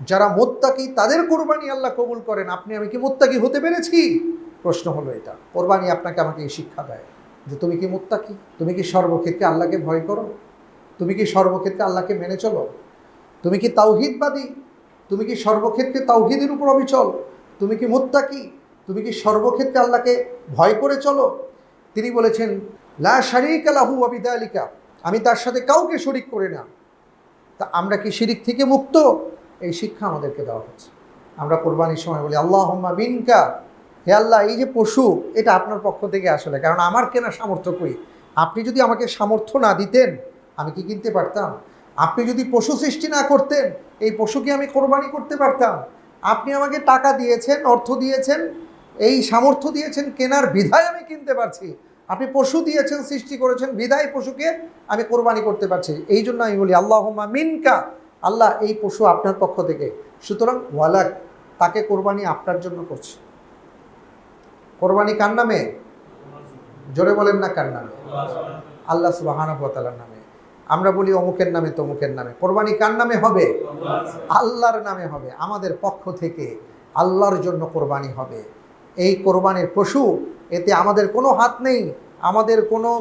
যারা মুত্তাকি তাদের কোরবানি আল্লাহ কবুল করেন। আপনি আমি কি মুত্তাকি হতে পেরেছি? প্রশ্ন হলো এটা। কোরবানি আপনাকে আমাকে এই শিক্ষা দেয় যে তুমি কি মুত্তাকি, তুমি কি সর্বক্ষেত্রে আল্লাহকে ভয় করো, তুমি কি সর্বক্ষেত্রে আল্লাহকে মেনে চলো, তুমি কি তাওহীদবাদী, তুমি কি সর্বক্ষেত্রে তাওহীদের উপর অবিচল, তুমি কি মুত্তাকি, তুমি কি সর্বক্ষেত্রে আল্লাহকে ভয় করে চলো? তিনি বলেছেন লা শারীকা লাহু ওয়া বিযালিকা, আমি তার সাথে কাউকে শরীক করি না। তা আমরা কি শিরিক থেকে মুক্ত? এই শিক্ষা আমাদেরকে দেওয়া হচ্ছে। আমরা কোরবানির সময় বলি আল্লাহুম্মা মিনকা, হে আল্লাহ এই যে পশু এটা আপনার পক্ষ থেকে আসলে, কারণ আমার কেনা সামর্থ্য কই। আপনি যদি আমাকে সামর্থ্য না দিতেন আমি কি কিনতে পারতাম? আপনি যদি পশু সৃষ্টি না করতেন এই পশুকে আমি কোরবানি করতে পারতাম? আপনি আমাকে টাকা দিয়েছেন, অর্থ দিয়েছেন, এই সামর্থ্য দিয়েছেন, কেনার বিধায় আমি কিনতে পারছি। আপনি পশু দিয়েছেন, সৃষ্টি করেছেন, বিধায় পশুকে আমি কোরবানি করতে পারছি। এই জন্য আমি বলি আল্লাহুম্মা মিনকা, আল্লাহ এই পশু আপনার পক্ষ থেকে, সুতরাং ওয়ালাক, তাকে কোরবানি আপনার জন্য করছে। কোরবানি কার নামে? জোরে বলেন না কার নামে? আল্লাহ সুবহানাহু ওয়া তাআলার নামে। আমরা বলি অমুকের নামে তমুকের নামে। কোরবানি কার নামে হবে? আল্লাহর নামে হবে। আমাদের পক্ষ থেকে আল্লাহর জন্য কোরবানি হবে। এই কোরবানির পশু, এতে আমাদের কোনো হাত নেই, আমাদের কোনো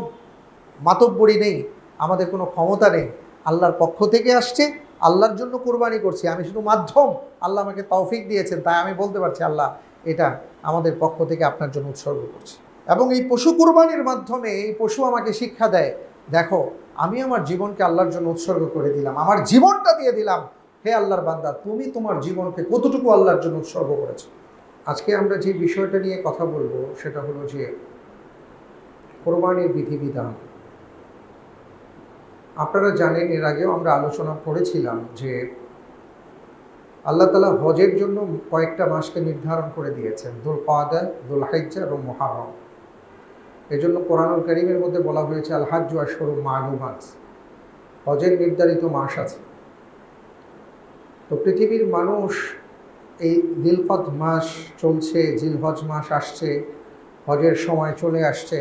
মাতব্বরি নেই, আমাদের কোনো ক্ষমতা নেই। আল্লাহর পক্ষ থেকে আসছে, আল্লাহর জন্য কোরবানি করছি। আমি শুধু মাধ্যম, আল্লাহ আমাকে তৌফিক দিয়েছেন, তাই আমি বলতে পারছি আল্লাহ এটা আমাদের পক্ষ থেকে আপনার জন্য উৎসর্গ করছি। এবং এই পশু কোরবানির মাধ্যমে এই পশু আমাকে শিক্ষা দেয়, দেখো আমি আমার জীবনকে আল্লাহর জন্য উৎসর্গ করে দিলাম, আমার জীবনটা দিয়ে দিলাম। হে আল্লাহর বান্দা, তুমি তোমার জীবনকে কতটুকু আল্লাহর জন্য উৎসর্গ করেছো। আজকে আমরা যে বিষয়টা নিয়ে কথা বলবো সেটা হলো যে কোরবানির বিধিবিধান। আপনারা জানেন এর আগেও আমরা আলোচনা করেছিলাম যে আল্লাহ তাআলা হজের জন্য কয়েকটা মাসকে নির্ধারণ করে দিয়েছেন, যুলকাদা, যুলহিজ্জা এবং মুহররম। এজন্য কোরআনুল কারীমের মধ্যে বলা হয়েছে আল হাজ্জু আশহুরুম মা'লুমাত, হজের নির্ধারিত মাস আছে। তো পৃথিবীর মানুষ এই জিলকদ মাস চলছে, জিলহজ মাস আসছে, হজের সময় চলে আসছে,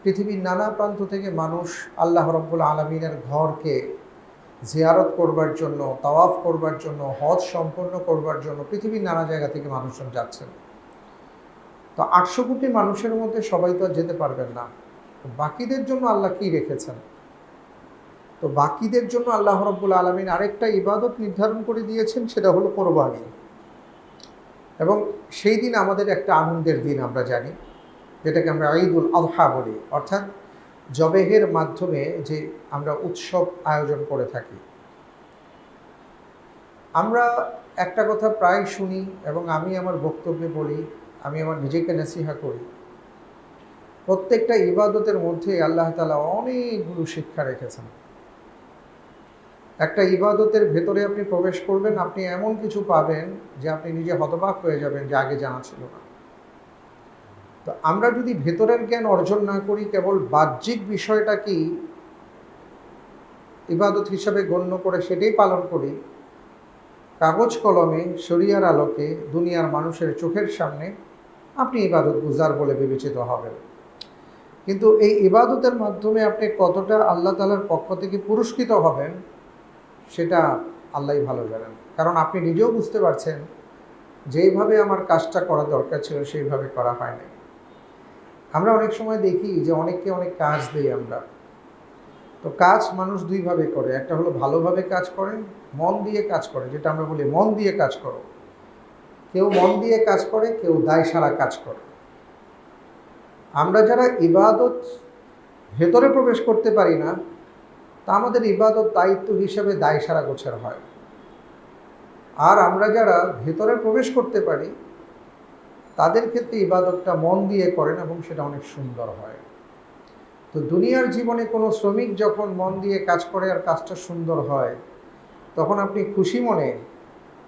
পৃথিবীর নানা প্রান্ত থেকে মানুষ আল্লাহ রাব্বুল আলামিনের ঘরকে জিয়ারত করবার জন্য, তাওয়াফ করবার জন্য, হজ সম্পন্ন করবার জন্য পৃথিবীর নানা জায়গা থেকে মানুষজন যাচ্ছেন। তো 800 কোটি মানুষের মধ্যে সবাই তো আর যেতে পারবেন না। বাকিদের জন্য আল্লাহ কি রেখেছেন? তো বাকিদের জন্য আল্লাহ রাব্বুল আলামিন আরেকটা ইবাদত নির্ধারণ করে দিয়েছেন, সেটা হলো কোরবানি। এবং সেই দিন আমাদের একটা আনন্দের দিন আমরা জানি, যেটাকে আমরা ঈদুল আযহা বলি, অর্থাৎ জবেহের মাধ্যমে যে আমরা উৎসব আয়োজন করে থাকি। আমরা একটা কথা প্রায় শুনি এবং আমি আমার বক্তব্যে বলি, আমি আমার নিজেকে নসিহা করি, প্রত্যেকটা ইবাদতের মধ্যে আল্লাহ তাআলা অনেকগুলো শিক্ষা রেখেছেন। একটা ইবাদতের ভেতরে আপনি প্রবেশ করবেন, আপনি এমন কিছু পাবেন যে আপনি নিজে হতবাক হয়ে যাবেন যে আগে জানা ছিল না। তো আমরা যদি ভেতরের জ্ঞান অর্জন না করি, কেবল বাহ্যিক বিষয়টা কি ইবাদত হিসাবে গণ্য করে সেটাই পালন করি, কাগজ কলমে শরিয়ার আলোকে দুনিয়ার মানুষের চোখের সামনে আপনি ইবাদত গুজার বলে বিবেচিত হবেন। কিন্তু এই ইবাদতের মাধ্যমে আপনি কতটা আল্লাহ তাআলার পক্ষ থেকে পুরস্কৃত হবেন সেটা আল্লাহই ভালো জানেন। কারণ আপনি নিজেও বুঝতে পারছেন যেইভাবে আমার কাজটা করা দরকার ছিল সেইভাবে করা হয়নি। আমরা অনেক সময় দেখি যে অনেককে অনেক কাজ দিই আমরা। তো কাজ মানুষ দুইভাবে করে, একটা হলো ভালোভাবে কাজ করে, মন দিয়ে কাজ করে, যেটা আমরা বলি মন দিয়ে কাজ করো। কেউ মন দিয়ে কাজ করে, কেউ দায়সারা কাজ করে। আমরা যারা ইবাদত ভেতরে প্রবেশ করতে পারি না, তা আমাদের ইবাদত দায়িত্ব হিসাবে দায়সারা গোছের হয়। আর আমরা যারা ভেতরে প্রবেশ করতে পারি তাদের ক্ষেত্রে ইবাদতটা মন দিয়ে করেন এবং সেটা অনেক সুন্দর হয়। তো দুনিয়ার জীবনে কোনো শ্রমিক যখন মন দিয়ে কাজ করে আর কাজটা সুন্দর হয়, তখন আপনি খুশি মনে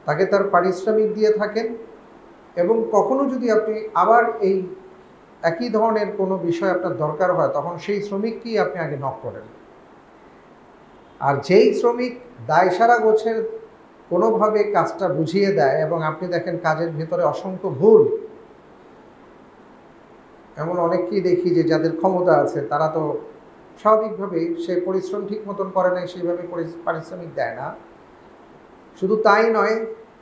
তাকে তার পারিশ্রমিক দিয়ে থাকেন। এবং কখনো যদি আপনি আবার এই একই ধরনের কোনো বিষয় আপনার দরকার হয়, তখন সেই শ্রমিককেই আপনি আগে নক করেন। আর যেই শ্রমিক দায়সারা গোছের কোনোভাবে কাজটা বুঝিয়ে দেয় এবং আপনি দেখেন কাজের ভেতরে অসংখ্য ভুল, এমন অনেককেই দেখি যে যাদের ক্ষমতা আছে তারা তো স্বাভাবিকভাবেই সে পরিশ্রম ঠিক মতন করে নাই, সেইভাবে পারিশ্রমিক দেয় না। শুধু তাই নয়,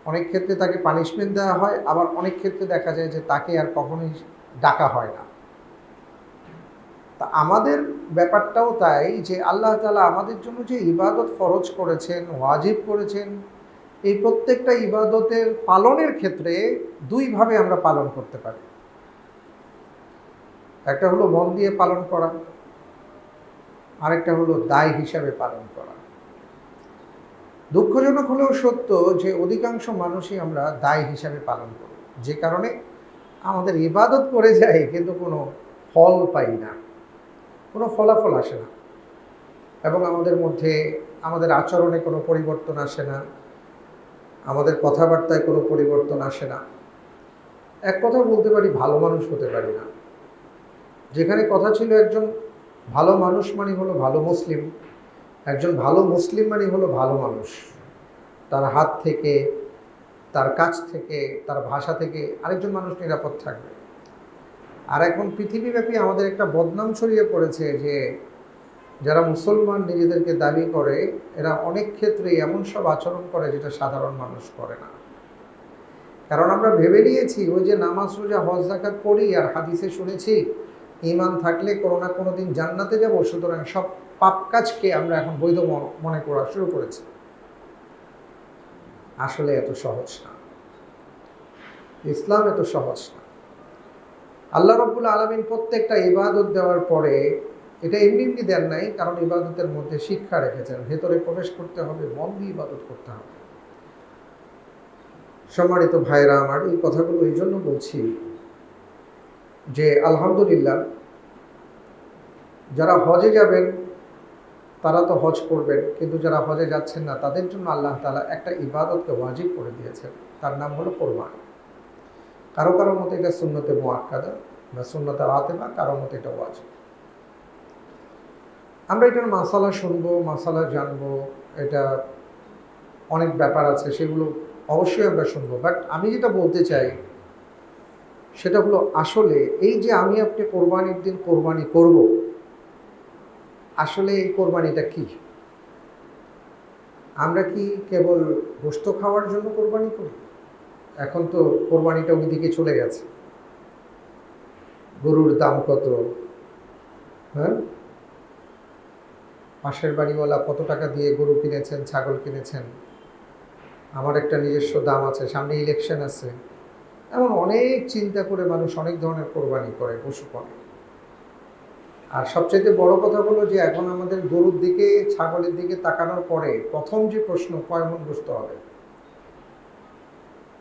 অনেক ক্ষেত্রে তাকে পানিশমেন্ট দেওয়া হয়, আবার অনেক ক্ষেত্রে দেখা যায় যে তাকে আর কখনোই ডাকা হয় না। তা আমাদের ব্যাপারটাও তাই যে আল্লাহ তাআলা আমাদের জন্য যে ইবাদত ফরজ করেছেন, ওয়াজিব করেছেন, এই প্রত্যেকটা ইবাদতের পালনের ক্ষেত্রে দুইভাবে আমরা পালন করতে পারি। একটা হলো মন দিয়ে পালন করা, আরেকটা হলো দায় হিসাবে পালন করা। দুঃখজনক হলেও সত্য যে অধিকাংশ মানুষই আমরা দায় হিসাবে পালন করি, যে কারণে আমাদের ইবাদত করে যাই কিন্তু কোনো ফল পাই না, কোনো ফলাফল আসে না, এবং আমাদের মধ্যে আমাদের আচরণে কোনো পরিবর্তন আসে না, আমাদের কথাবার্তায় কোনো পরিবর্তন আসে না। এক কথা বলতে পারি, ভালো মানুষ হতে পারি না। যেখানে কথা ছিল একজন ভালো মানুষ মানে হলো ভালো মুসলিম, একজন ভালো মুসলিম মানে হলো ভালো মানুষ, তার হাত থেকে, তার কাছ থেকে, তার ভাষা থেকে আরেকজন মানুষ নিরাপদ থাকবে। আর এখন পৃথিবীব্যাপী আমাদের একটা বদনাম ছড়িয়ে পড়েছে যে যারা মুসলমান নিজেদেরকে দাবি করে এরা অনেক ক্ষেত্রে এমন সব আচরণ করে যেটা সাধারণ মানুষ করে না। কারণ আমরা ভেবে নিয়েছি ওই যে নামাজ রোজা হজ যাকাত পড়ি আর হাদিসে শুনেছি ঈমান থাকলে কোনো না কোনো দিন জান্নাতে যাব, সুতরাং সব পাপ কাজকে আমরা এখন বৈধ মনে করা শুরু করেছি। আসলে এত সহজ না, ইসলাম এত সহজ না। আল্লাহ রাব্বুল আলামিন প্রত্যেকটা ইবাদত দেওয়ার পরে এটা এমনি এমনি দেন নাই, কারণ ইবাদতের মধ্যে শিক্ষা রেখেছেন। ভেতরে প্রবেশ করতে হবে, মন দিয়ে ইবাদত করতে হবে। সম্মানিত ভাইরা আমার, এই কথাগুলো এই জন্য বলছি যে আলহামদুলিল্লাহ যারা হজে যাবেন তারা তো হজ করবেন, কিন্তু যারা হজে যাচ্ছেন না তাদের জন্য আল্লাহ তাআলা একটা ইবাদতকে ওয়াজিব করে দিয়েছেন, তার নাম হলো কোরবানি। কারো কারো মতে এটা সুন্নতে মুআক্কাদা বা সুন্নতে রাতিবা, কারো মতে এটা ওয়াজিব। আমরা এটার মাসালা শুনবো, মাসালা জানবো, এটা অনেক ব্যাপার আছে, সেগুলো অবশ্যই আমরা শুনবো। বাট আমি যেটা বলতে চাই সেটা হলো আসলে এই যে আমি আপনি কোরবানির দিন কোরবানি করব, আসলে এই কোরবানিটা কি? আমরা কি কেবল গোশত খাওয়ার জন্য কোরবানি করি? এখন তো কোরবানিটা ওই দিকে চলে গেছে। গরুর দাম কত, হ্যাঁ, পাশের বাড়িওয়ালা কত টাকা দিয়ে গরু কিনেছেন, ছাগল কিনেছেন, আমার একটা নিজস্ব দাম আছে, সামনে ইলেকশন আছে, এমন অনেক চিন্তা করে মানুষ অনেক ধরনের কোরবানি করে, পশু করে। আর সবচেয়ে বড় কথা হলো যে এখন আমাদের গরুর দিকে, ছাগলের দিকে তাকানোর পরে প্রথম যে প্রশ্ন, কয় মণ গোশত হবে।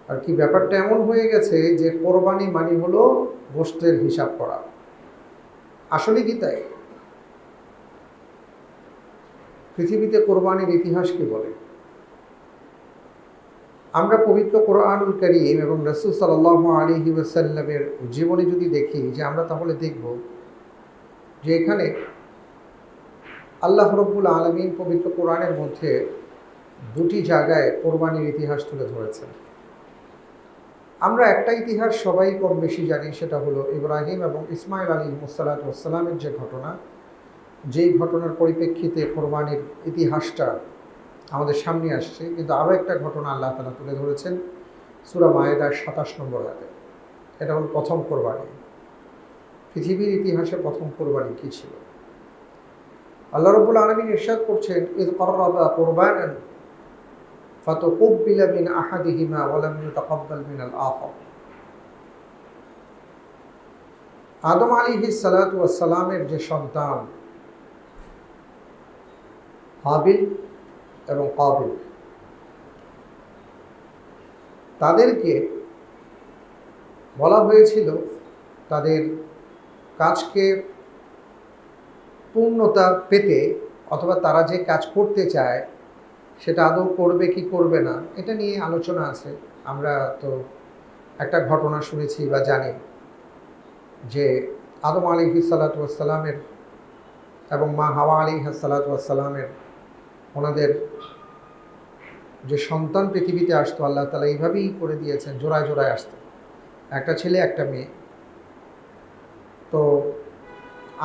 আর কি ব্যাপারটা এমন হয়ে গেছে যে কোরবানি মানে হলো গোশতের হিসাব করা। আসলে কি তাই? পৃথিবীতে কোরবানির ইতিহাস কি বলে? আমরা পবিত্র কোরআনুল কারীম এবং রাসূল সাল্লাল্লাহু আলাইহি ওয়াসাল্লামের জীবনী যদি দেখি, যে আমরা তাহলে দেখব যে এখানে আল্লাহ রাব্বুল আলামিন পবিত্র কোরআনের মধ্যে দুটি জায়গায় কোরবানির ইতিহাস তুলে ধরেছেন। আমরা একটা ইতিহাস সবাই কম বেশি জানি, সেটা হলো ইব্রাহিম এবং ইসমাইল আলাইহিসসালাতু ওয়াসসালামের যে ঘটনা, যেই ঘটনার পরিপ্রেক্ষিতে কোরবানির ইতিহাসটা আমাদের সামনে আসছে। কিন্তু আরও একটা ঘটনা আল্লাহ তাআলা তুলে ধরেছেন সূরা মায়েদার ২৭ নম্বর আয়াতে। এটা হল প্রথম কোরবানি। পৃথিবীর ইতিহাসে প্রথম কোরবানি কী ছিল? আল্লাহ রাব্বুল আলামিন ইরশাদ করছেন, ইয ক্বাররাবা কুরবানান ফাতুকুব্বিলা মিন আহাদিহিমা ওয়া লাম ইউতাকাব্বাল মিনাল আখার। আদম আলাইহিসসালাতু ওয়াসসালামের যে সন্তান হাবিল এবং কাবিল, তাদেরকে বলা হয়েছিল তাদের কাজকে পূর্ণতা পেতে, অথবা তারা যে কাজ করতে চায় সেটা আদৌ করবে কি করবে না, এটা নিয়ে আলোচনা আছে। আমরা তো একটা ঘটনা শুনেছি বা জানি যে আদম আলাইহিসসালাতু ওয়াসসালামের এবং মা হাওয়া আলাইহিসসালাতু ওয়াসসালামের ওনাদের যে সন্তান পৃথিবীতে আসতো, আল্লাহ তাআলা এইভাবেই করে দিয়েছেন, জোড়ায় জোড়ায় আসতো, একটা ছেলে একটা মেয়ে। তো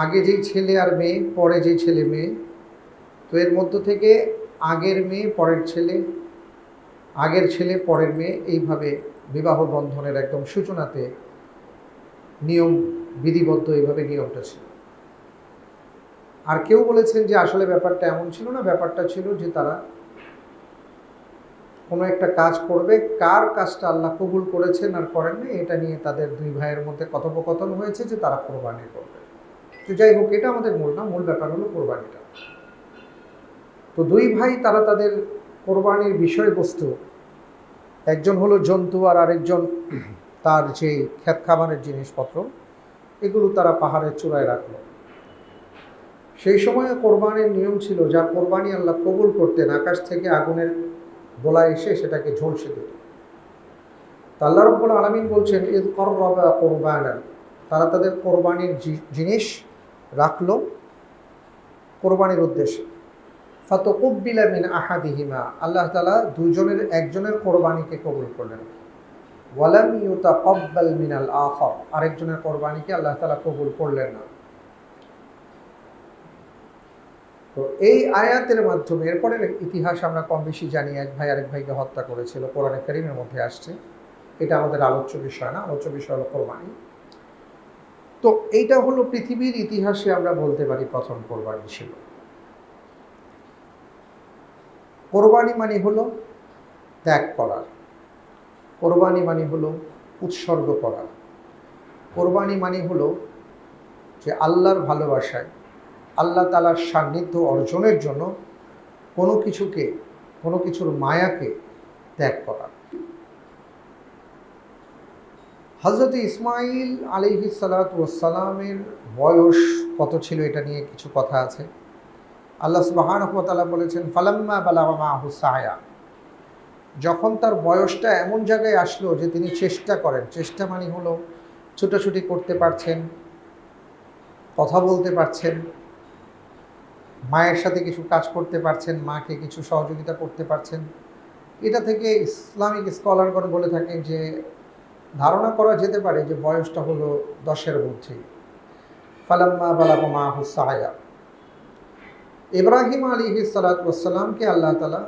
আগে যেই ছেলে আর মেয়ে, পরে যেই ছেলে মেয়ে, তো এর মধ্য থেকে আগের মেয়ে পরের ছেলে, আগের ছেলে পরের মেয়ে, এইভাবে বিবাহ বন্ধনের একদম সূচনাতে নিয়ম বিধিবদ্ধ এইভাবে নিয়মটা ছিল। আর কেউ বলেছেন যে আসলে ব্যাপারটা এমন ছিল না, ব্যাপারটা ছিল যে তারা কোনো একটা কাজ করবে, কার কাজটা আল্লাহ কবুল করেছেন আর করেননি এটা নিয়ে তাদের দুই ভাইয়ের মধ্যে কথোপকথন হয়েছে যে তারা কোরবানি করবে। তো যাই হোক, এটা আমাদের মূল না, মূল ব্যাপার হলো কোরবানিটা। তো দুই ভাই তারা তাদের কোরবানির বিষয়বস্তু, একজন হলো জন্তু আর আরেকজন তার যে খেত খাবারের জিনিসপত্র, এগুলো তারা পাহাড়ের চূড়ায় রাখলো। সেই সময়ে কোরবানির নিয়ম ছিল, যার কোরবানি আল্লাহ কবুল করতেন, আকাশ থেকে আগুনের গোলা এসে সেটাকে ঝলসে দিত। তা আল্লাহ রাব্বুল আলামিন বলছেন, ইদ কররাবা কোরবানান, তারা তাদের কোরবানির জিনিস রাখলো কোরবানির উদ্দেশ্যে। ফাতাকুব্বিলা মিন আহাদিহিমা, আল্লাহ তাআলা দুইজনের একজনের কোরবানিকে কবুল করলেন। ওয়ালাম ইউতাকাব্বাল মিনাল আখার, আরেকজনের কোরবানিকে আল্লাহ তাআলা কবুল করলেন না। তো এই আয়াতের মাধ্যমে এরপরের ইতিহাস আমরা কম বেশি জানি। এক ভাই আরেক ভাইকে হত্যা করেছিল, কোরআনে কারীমের মধ্যে আসছে। এটা আমাদের আলোচ্য বিষয় না, আলোচ্য বিষয় হলো কোরবানি। তো এইটা হলো পৃথিবীর ইতিহাসে আমরা বলতে পারি প্রথম কোরবানি ছিল। কোরবানি মানে হলো ত্যাগ করা, কোরবানি মানে হলো উৎসর্গ করা, কোরবানি মানে হলো যে আল্লাহর ভালোবাসায়, আল্লাহ তাআলার সান্নিধ্য অর্জনের জন্য কোনো কিছুকে, কোনো কিছুর মায়াকে ত্যাগ করা। হযরত ইসমাঈল আলাইহিস সালাতু ওয়াস সালামের বয়স কত ছিল এটা নিয়ে কিছু কথা আছে। আল্লাহ সুবহানাহু ওয়া তাআলা বলেছেন, ফালাম্মা বালাগা মাআহু সায়া, যখন তার বয়সটা এমন জায়গায় আসলো যে তিনি চেষ্টা করেন, চেষ্টা মানে হলো ছুটাছুটি করতে পারছেন, কথা বলতে পারছেন, মায়ের সাথে কিছু কাজ করতে পারছেন, মাকে কিছু সহযোগিতা করতে পারছেন। এটা থেকে ইসলামিক স্কলারগণ বলে থাকেন যে ধারণা করা যেতে পারে যে বয়সটা হলো 10-এর মধ্যে। ফালাম্মা বালাগা মাআহু সায়া, ইব্রাহিম আলাইহিস সালাতু ওয়াস সালামকে আল্লাহ তাআলা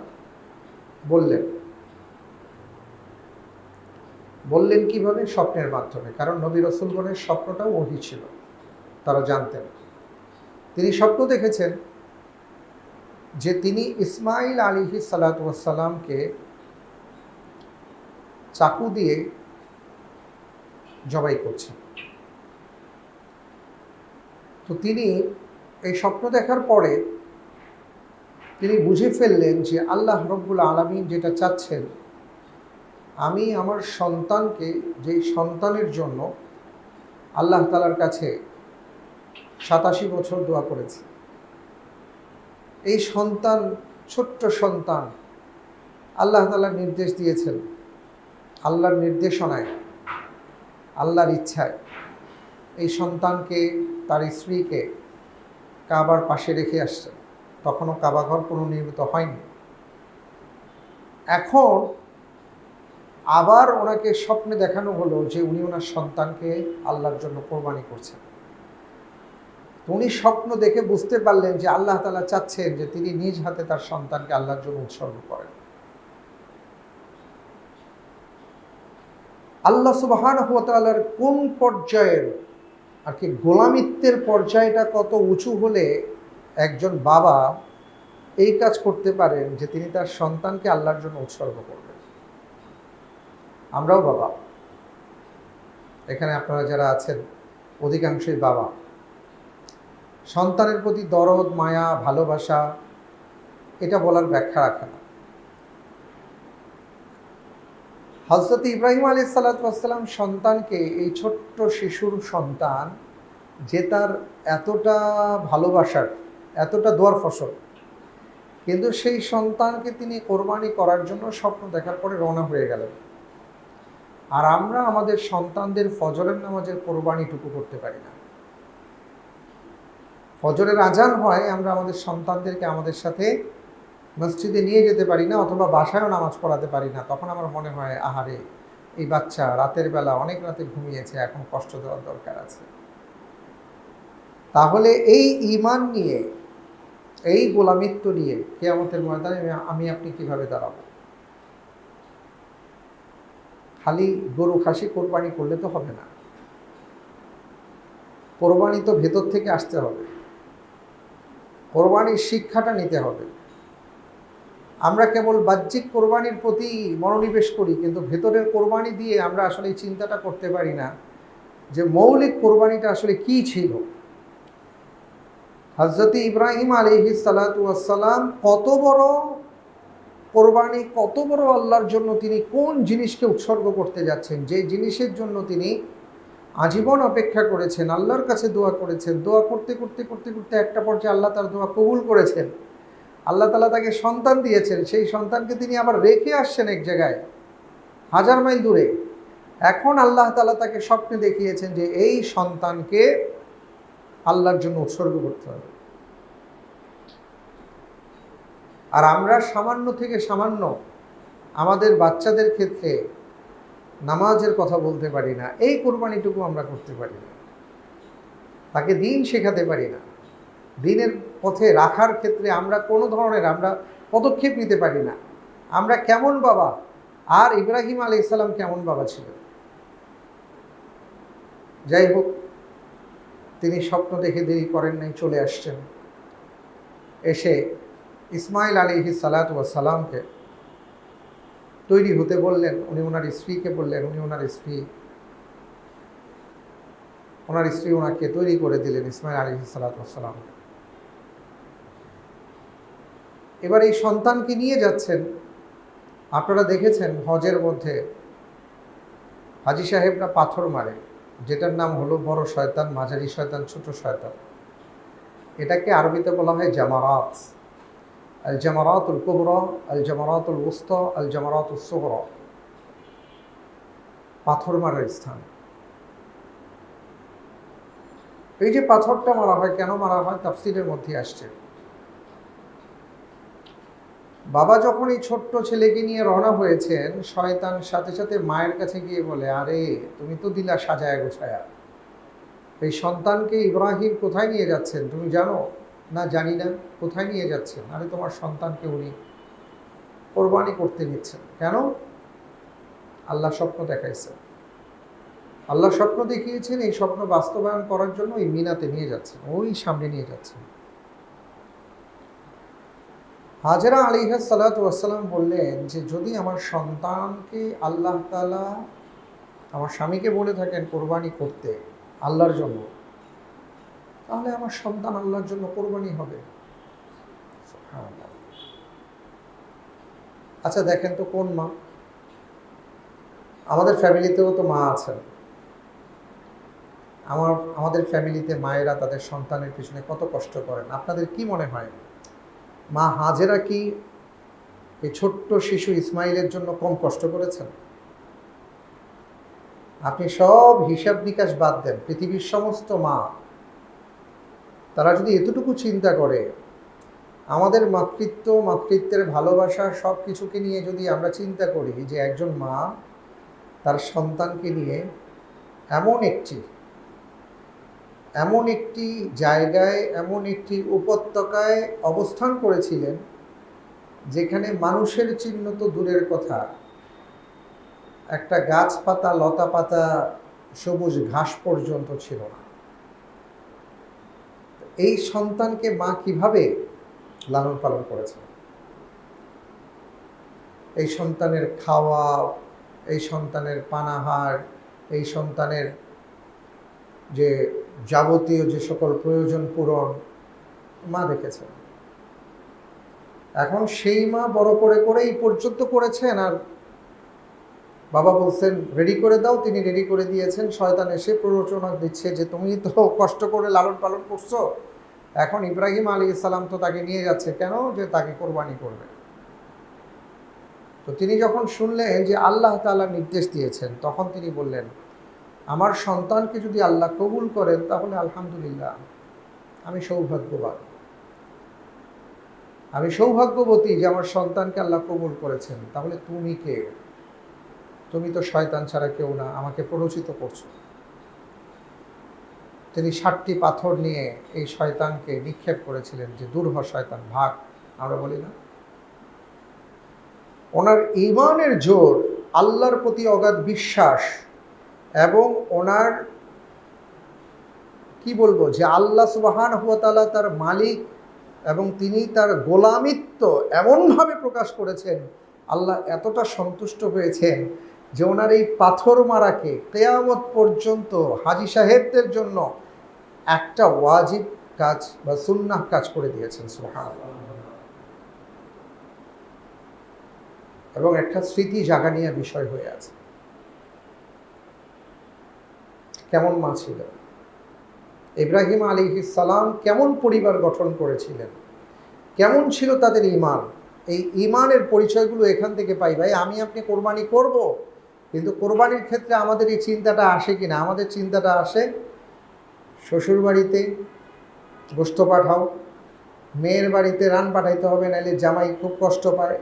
বললেন কিভাবে? স্বপ্নের মাধ্যমে। কারণ নবী রাসূলগণের স্বপ্নটাও ওহী ছিল, তারা জানতেন। তিনি স্বপ্ন দেখেছেন যে তিনি ইসমাঈল আলাইহিস সালাতু ওয়াস সালামকে চাকু দিয়ে জবাই করছেন। তো তিনি এই স্বপ্ন দেখার পরে তিনি বুঝে ফেললেন যে আল্লাহ রব্বুল আলামিন যেটা চাচ্ছেন, আমি আমার সন্তানকে, যেই সন্তানের জন্য আল্লাহ তাআলার কাছে 87 বছর দোয়া করেছি, এই সন্তান, ছোট্ট সন্তান, আল্লাহ তাআলা নির্দেশ দিয়েছেন, আল্লাহর নির্দেশনায়, আল্লাহর ইচ্ছায় এই সন্তানকে, তার স্ত্রীকে কাবার পাশে রেখে আসছেন। তখনও কাবাঘর পুনর্নির্মিত হয়নি। এখন আবার ওনাকে স্বপ্নে দেখানো হলো যে উনি ওনার সন্তানকে আল্লাহর জন্য কোরবানি করছেন। উনি স্বপ্ন দেখে বুঝতে পারলেন যে আল্লাহ তাআলা চাচ্ছেন যে তিনি নিজ হাতে তার সন্তানকে আল্লাহর জন্য উৎসর্গ করেন। আল্লাহ সুবহানাহু ওয়া তাআলার কোন পর্যায়ের আর কি গোলামিত্বের পর্যায়টা কত উঁচু হলে একজন বাবা এই কাজ করতে পারেন যে তিনি তার সন্তানকে আল্লাহর জন্য উৎসর্গ করবেন। আমরাও বাবা, এখানে আপনারা যারা আছেন অধিকাংশই বাবা। সন্তানের প্রতি দরদ, মায়া, ভালোবাসা, এটা বলার ব্যাখ্যা রাখে না। হযরত ইব্রাহিম আলাইহিস সালাতু ওয়াস সালাম সন্তানকে, এই ছোট্ট শিশুর সন্তান যে তার এতটা ভালোবাসার, এতটা দোয়ার ফসল, কিন্তু সেই সন্তানকে তিনি কোরবানি করার জন্য স্বপ্ন দেখার পরে রওনা হয়ে গেলেন। আর আমরা আমাদের সন্তানদের ফজরের নামাজের কোরবানিটুকু করতে পারি না। ফজরের আজান হয়, আমরা আমাদের সন্তানদেরকে আমাদের সাথে মসজিদে নিয়ে যেতে পারি না, অথবা বাসায়ও নামাজ পড়াতে পারি না। তখন আমার মনে হয়, আহারে, এই বাচ্চা রাতের বেলা অনেক রাতে ঘুমিয়েছে, এখন কষ্ট দেওয়ার দরকার আছে। তাহলে এই ঈমান নিয়ে, এই গোলামিত্ব নিয়ে কিয়ামতের ময়দানে আমি আপনি কিভাবে দাঁড়াবো? খালি গরু খাসি কোরবানি করলে তো হবে না, কোরবানি তো ভেতর থেকে আসতে হবে, কোরবানির শিক্ষাটা নিতে হবে। আমরা কেবল বাহ্যিক কোরবানির প্রতি মনোনিবেশ করি, কিন্তু ভেতরের কোরবানি দিয়ে আমরা আসলে এই চিন্তাটা করতে পারি না যে মৌলিক কোরবানিটা আসলে কি ছিল। হযরত ইব্রাহিম আলাইহিস সালাতু ওয়াস সালাম কত বড় কোরবানি, কত বড় আল্লাহর জন্য তিনি কোন জিনিসকে উৎসর্গ করতে যাচ্ছেন, যে জিনিসের জন্য তিনি আজীবন অপেক্ষা করেছেন, আল্লাহর কাছে দোয়া করেছেন, দোয়া করতে করতে করতে করতে একটা পর্যায়ে আল্লাহ তার দোয়া কবুল করেছেন, আল্লাহ তাআলা তাকে সন্তান দিয়েছেন, সেই সন্তানকে তিনি আবার রেখে আসছেন এক জায়গায় হাজার মাইল দূরে। এখন আল্লাহ তাআলা তাকে স্বপ্নে দেখিয়েছেন যে এই সন্তানকে আল্লাহর জন্য উৎসর্গ করতে হবে। আর আমরা সামান্য থেকে সামান্য আমাদের বাচ্চাদের ক্ষেত্রে নামাজের কথা বলতে পারি না, এই কোরবানিটুকু আমরা করতে পারি না, তাকে দিন শেখাতে পারি না, দিনের পথে রাখার ক্ষেত্রে আমরা কোনো ধরনের আমরা পদক্ষেপ নিতে পারি না। আমরা কেমন বাবা, আর ইব্রাহিম আলাইহিস সালাম কেমন বাবা ছিলেন। যাই হোক, তিনি স্বপ্ন দেখে দেরি করেন নাই, চলে আসছেন। এসে ইসমাইল আলাইহিস সালাতু ওয়াস সালামকে তৈরি হতে বললেন, উনি ওনার স্ত্রীকে বললেন, ওনার স্ত্রী ওনাকে তৈরি করে দিলেন ইসমাইল আলাইহিস সালাতু ওয়াস সালামকে। এবার এই সন্তানকে নিয়ে যাচ্ছেন। আপনারা দেখেছেন হজের মধ্যে হাজী সাহেবরা পাথর মারে, যেটার নাম হলো বড় শয়তান, মাঝারি শয়তান, ছোট শয়তান। এটাকে আরবিতে বলা হয় জামারাত, আল জামারাতুল কুবরা, আল জামারাতুল উসতা, আল জামারাতুস সুগরা, পাথর মারার স্থান। এই যে পাথরটা মারা হয়, কেন মারা হয়, তাফসীরের মধ্যে আসছে। বাবা যখন এই ছোট্ট ছেলেকে নিয়ে রওনা হয়েছেন, শয়তান সাথে সাথে মায়ের কাছে গিয়ে বলে, আরে তুমি তো দিলা সাজায়া গোছায়া, এই সন্তানকে ইব্রাহিম কোথায় নিয়ে যাচ্ছেন তুমি জানো? না, জানি না। কোথায় নিয়ে যাচ্ছেন? আরে তোমার সন্তানকে উনি কোরবানি করতে নিচ্ছেন। কেন? আল্লাহ স্বপ্ন দেখাইছেন, আল্লাহ স্বপ্ন দেখিয়েছেন, এই স্বপ্ন বাস্তবায়ন করার জন্য ওই মিনাতে নিয়ে যাচ্ছেন, ওই সামনে নিয়ে যাচ্ছেন। হাজেরা আলাইহিস সালাতু ওয়াস সালাম বললেন যে যদি আমার সন্তানকে আল্লাহ তাআলা আমার স্বামীকে বলে থাকেন কোরবানি করতে আল্লাহর জন্য, তাহলে আমার সন্তান আল্লাহর জন্য কোরবানি হবে। আচ্ছা দেখেন তো কোন মা, আমাদের ফ্যামিলিতেও তো মা আছেন, আমাদের ফ্যামিলিতে মায়েরা তাদের সন্তানের পিছনে কত কষ্ট করেন। আপনাদের কি মনে হয়, মা হাজেরা কি এই ছোট্ট শিশু ইসমাইলের জন্য কম কষ্ট করেছেন? আপনি সব হিসাব নিকাশ বাদ দেন, পৃথিবীর সমস্ত মা তারা যদি এতটুকু চিন্তা করে, আমাদের মাতৃত্বের ভালোবাসা সব কিছুকে নিয়ে যদি আমরা চিন্তা করি যে একজন মা তার সন্তানকে নিয়ে এমন একটি জায়গায়, এমন একটি উপত্যকায় অবস্থান করেছিলেন যেখানে মানুষের চিহ্ন তো দূরের কথা, একটা গাছপাতা, লতা পাতা, সবুজ ঘাস পর্যন্ত ছিল না। এই সন্তানকে মা কিভাবে লালন পালন করেছেন, এই সন্তানের খাওয়া, এই সন্তানের পানাহার, এই সন্তানের যে যাবতীয় যে সকল প্রয়োজন পূরণ মা দেখেছেন। এখন সেই মা বড় করে এই পর্যন্ত করেছেন, আর বাবা বলছেন রেডি করে দাও, তিনি রেডি করে দিয়েছেন। শয়তান এসে প্ররোচনা দিচ্ছে যে তুমি তো কষ্ট করে লালন পালন করছো, এখন ইব্রাহিম আলাইহিস সালাম তো তাকে নিয়ে যাচ্ছে, কেন? যে তাকে কোরবানি করবে। তো তিনি যখন শুনলেন যে আল্লাহ তাআলা নির্দেশ দিয়েছেন, তখন তিনি বললেন, আমার সন্তানকে যদি আল্লাহ কবুল করেন তাহলে আলহামদুলিল্লাহ, আমি সৌভাগ্যবান, আমি সৌভাগ্যবতী যে আমার সন্তানকে আল্লাহ কবুল করেছেন। তাহলে তুমি কে? তুমি তো শয়তান ছাড়া কেউ না, আমাকে প্ররোচিত করছো। তিনি 7টি পাথর নিয়ে এই শয়তানকে নিক্ষেপ করেছিলেন যে দূর হ শয়তান, ভাগ। আমরা বলি না, ওনার ঈমানের জোর আল্লাহর প্রতি অগাধ বিশ্বাস এবং ওনার কি বলবো যে আল্লাহ সুবহানাহু ওয়া তাআলা তার মালিক এবং তিনি তার গোলামিত্ব এমনভাবে প্রকাশ করেছেন, আল্লাহ এতটা সন্তুষ্ট হয়েছেন যে ওনার এই পাথর মারাকে কিয়ামত পর্যন্ত হাজী সাহেবদের জন্য একটা ওয়াজিব কাজ বা সুন্নাহ কাজ করে দিয়েছেন। সুবহানাল্লাহ। এবং একটা স্মৃতি জাগানিয়া বিষয় হয়ে আছে। কেমন মা ছিলেন, ইব্রাহিম আলাইহিস সালাম কেমন পরিবার গঠন করেছিলেন, কেমন ছিল তাদের ঈমান, এই ঈমানের পরিচয়গুলো এখান থেকে পাই। ভাই আমি আপনি কোরবানি করব, কিন্তু কোরবানির ক্ষেত্রে আমাদের এই চিন্তাটা আসে কিনা? আমাদের চিন্তাটা আসে শ্বশুর বাড়িতে গোশত পাঠাও, মেয়ের বাড়িতে রান পাঠাইতে হবে, নাহলে জামাই খুব কষ্ট পায়,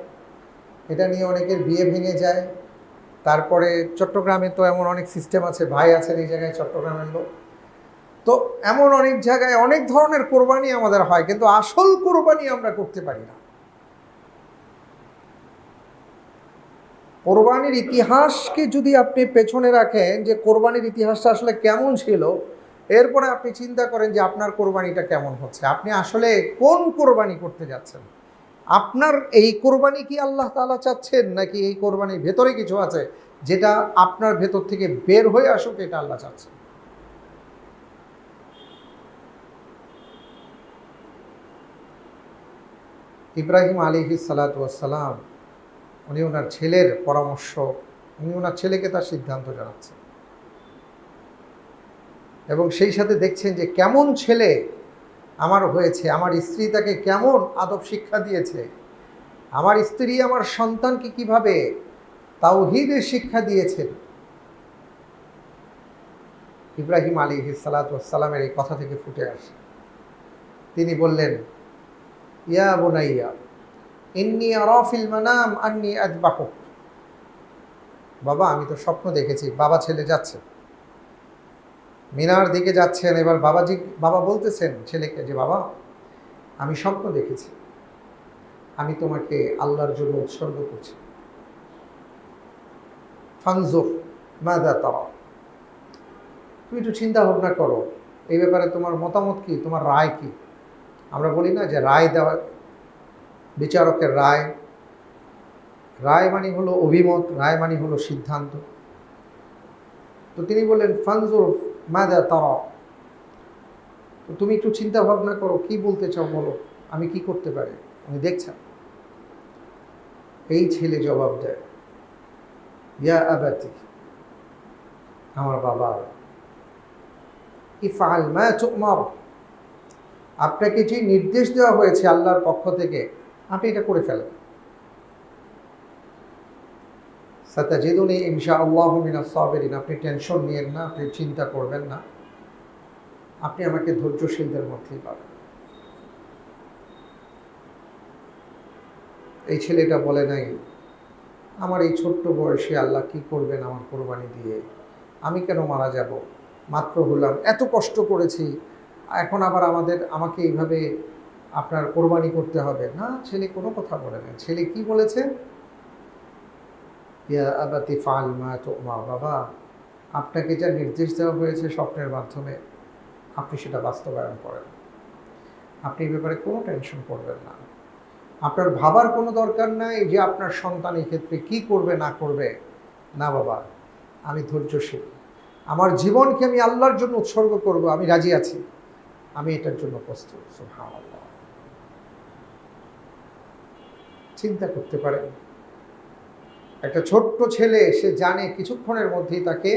এটা নিয়ে অনেকের বিয়ে ভেঙে যায়। তারপরে চট্টগ্রামে তো এমন অনেক সিস্টেম আছে, ভাই আছেন এই জায়গায় চট্টগ্রামের লোক, তো এমন অনেক জায়গায় অনেক ধরনের কোরবানি আমাদের হয়, কিন্তু আসল কোরবানি আমরা করতে পারি না। কোরবানির ইতিহাসকে যদি আপনি পেছনে রাখেন যে কোরবানির ইতিহাসটা আসলে কেমন ছিল, এরপরে আপনি চিন্তা করেন যে আপনার কোরবানিটা কেমন হচ্ছে, আপনি আসলে কোন কোরবানি করতে যাচ্ছেন, আপনার এই কোরবানি কি আল্লাহ তাআলা চাচ্ছেন, নাকি এই কোরবানির ভেতরে কিছু আছে যেটা আপনার ভেতর থেকে বের হয়ে আসুক এটা আল্লাহ চাচ্ছেন। ইব্রাহিম আলাইহিস সালাতু ওয়াস সালাম উনি ওনার ছেলের পরামর্শ, উনি ওনার ছেলেকে তার সিদ্ধান্ত জানাচ্ছেন এবং সেই সাথে দেখছেন যে কেমন ছেলে আমার হয়েছে, আমার স্ত্রী তাকে কেমন আদব শিক্ষা দিয়েছে, আমার স্ত্রী আমার সন্তানকে কিভাবে তাওহীদের শিক্ষা দিয়েছেন। ইব্রাহিম আলাইহিস সালাতু ওয়াস সালামের এই কথা থেকে ফুটে আসে, তিনি বললেন, ইয়া বুনাইয়া ইন্নী আরা ফিল মানাম আন্নী আযবাহুক। বাবা আমি তো স্বপ্ন দেখেছি। বাবা ছেলে যাচ্ছে, মিনার দিকে যাচ্ছেন, এবার বাবা বলতেছেন ছেলেকে যে বাবা আমি স্বপ্ন দেখেছি, আমি তোমাকে আল্লাহর জন্য উৎসর্গ করছি, ফানজুর মাযা তারা, তুমি একটু চিন্তা ভাবনা করো এই ব্যাপারে, তোমার মতামত কি, তোমার রায় কি। আমরা বলি না যে রায় দেওয়া, বিচারকের রায়, রায় মানে হলো অভিমত, রায় মানে হলো সিদ্ধান্ত। তো তিনি বললেন ফানজুর মাযা তারা, তো তুমি একটু চিন্তা ভাবনা করো, কি বলতে চাও বলো, আমি কি করতে পারি, আমি দেখছেন। এই ছেলে জবাব দেয়, ইয়া আবাতি, আমার বাবা, ইফআল মা তু'মার, আপনাকে যে নির্দেশ দেওয়া হয়েছে আল্লাহর পক্ষ থেকে আপনি এটা করে ফেলেন। সাতাজিদুনি ইনশাআল্লাহু মিনাস সাবিরিন, আপনি টেনশন নিয়েন না, আপনি চিন্তা করবেন না, আপনি আমাকে ধৈর্যশীলদের মধ্যেই পাবেন। এই ছেলেটা বলে নাই আমার এই ছোট্ট বয়সে আল্লাহ কি করবেন আমার কোরবানি দিয়ে, আমি কেন মারা যাব, মাত্র হলাম, এত কষ্ট করেছি, এখন আবার আমাকে এইভাবে আপনার কোরবানি করতে হবে না। ছেলে কোনো কথা বলে না। ছেলে কি বলেছে, ইয়া আবাতি ফাআল মা তু'মার, বাবা আপনাকে যা নির্দেশ দেওয়া হয়েছে স্বপ্নের মাধ্যমে আপনি সেটা বাস্তবায়ন করেন, আপনি এই ব্যাপারে কোনো টেনশন করবেন না, আপনার ভাবার কোনো দরকার নাই যে আপনার সন্তান এই ক্ষেত্রে কী করবে না করবে। না বাবা, আমি ধৈর্যশীল, আমার জীবনকে আমি আল্লাহর জন্য উৎসর্গ করব, আমি রাজি আছি, আমি এটার জন্য প্রস্তুত। সুবহানাল্লাহ। চিন্তা করতে পারেন, একটা ছোট্ট ছেলে, সে জানে কিছুক্ষণের মধ্যেই তাকে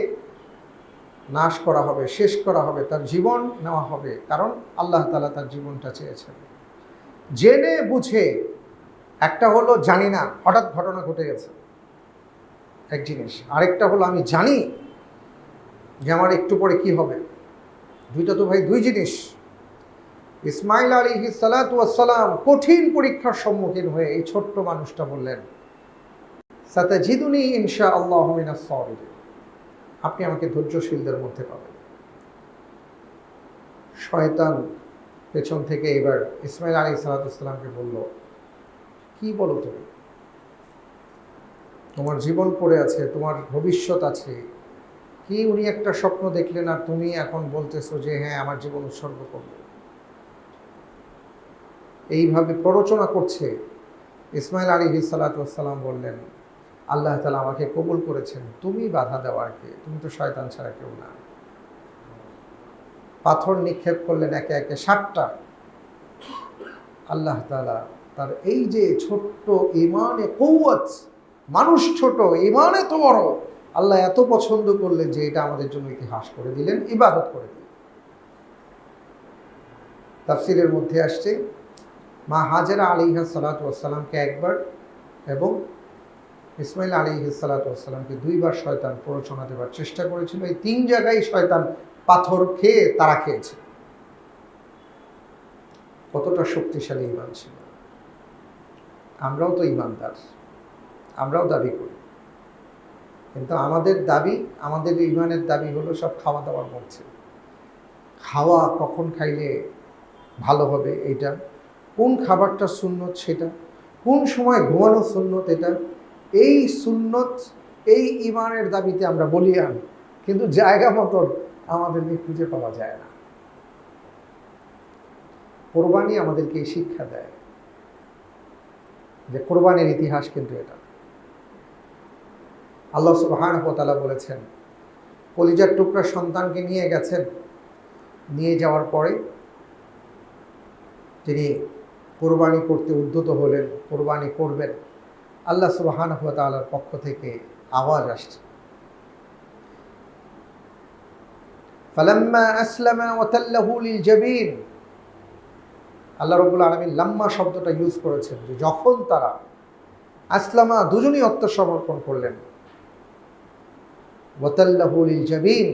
নাশ করা হবে, শেষ করা হবে, তার জীবন নেওয়া হবে, কারণ আল্লাহ তাআলা তার জীবনটা চেয়েছেন। জেনে বুঝে, একটা হলো জানি না, হঠাৎ ঘটনা ঘটে গেছে এক জিনিস, আরেকটা হলো আমি জানি যে আমার একটু পরে কি হবে। দুইটা তো ভাই দুই জিনিস। ইসমাইল আলাইহিস সালাতু ওয়াস সালাম কঠিন পরীক্ষার সম্মুখীন হয়ে এই ছোট্ট মানুষটা বললেন, সাতাজিদুনি ইনশাআল্লাহু মিনাস সাবিরিন, আপনি আমাকে ধৈর্যশীলদের মধ্যে পাবেন। শয়তান পেছন থেকে এবার ইসমাইল আলাইহিস সালাতু ওয়াস সালামকে বলল, কি বলো তুমি, তোমার জীবন পড়ে আছে, তোমার ভবিষ্যৎ আছে, কি উনি একটা স্বপ্ন দেখলেন আর তুমি এখন বলতেছো যে হ্যাঁ আমার জীবন উৎসর্গ করবো। এইভাবে প্ররোচনা করছে। ইসমাইল আলাইহিস সালাতু ওয়াস সালাম বললেন, আল্লাহ তাআলা আমাকে কবুল করেছেন, তুমি বাধা দেওয়ার কে? তুমি তো শয়তান ছাড়া কেউ না। পাথর নিক্ষেপ করলেন একে একে 60টা। আল্লাহ তাআলা তার এই যে ছোট্ট ইমানে কওয়াত, মানুষ ছোট ইমানে তো বড়, আল্লাহ এত পছন্দ করলেন যে এটা আমাদের জন্য ইতিহাস করে দিলেন, ইবাদত করে দিলেন। তাফসীরের মধ্যে আসছে মা হাজেরা আলাইহিস সালাতু ওয়াস সালামকে একবার এবং ইসমাইল আলাইহিস সালাতু ওয়াস সালামকে দুইবার শয়তান প্ররোচনা দেওয়ার চেষ্টা করেছিল। এই 3 জায়গায় শয়তান পাথর খেয়ে তারা খেয়েছে। কতটা শক্তিশালী ঈমান ছিল। আমরাও তো ঈমানদার, আমরাও দাবি করি, কিন্তু আমাদের ঈমানের দাবি হলো সব খাওয়া দাওয়ার মধ্যে। খাওয়া কখন খাইলে ভালো হবে এটা, কোন খাবারটা সুন্নত সেটা, কোন সময় ঘুমানো সুন্নত এটা, এই সুন্নত এই ঈমানের দাবিতে আমরা বলিয়ান, কিন্তু জায়গা মতন আমাদেরকে খুঁজে পাওয়া যায় না। কোরবানি আমাদেরকে এই শিক্ষা দেয় যে কোরবানির ইতিহাস কিন্তু এটা। আল্লাহ সুবহানাহু ওয়া তাআলা বলেছেন, কলিজার টুকরা সন্তানকে নিয়ে গেছেন, নিয়ে যাওয়ার পরে তিনি কোরবানি করতে উদ্যত হলেন, কোরবানি করবেন। আল্লাহ সুবহানাহু ওয়া তাআলার পক্ষ থেকে আওয়াজ আসছে, ফালাম্মা আসলামা ওয়া তাল্লাহু লিল জাবিন। আল্লাহ রাব্বুল আলামিন লাম্মা শব্দটা ইউজ করেছেন যে যখন তারা আসলামা, দুজনই আত্মসমর্পণ করলেন, ওয়া তাল্লাহু লিল জাবিন,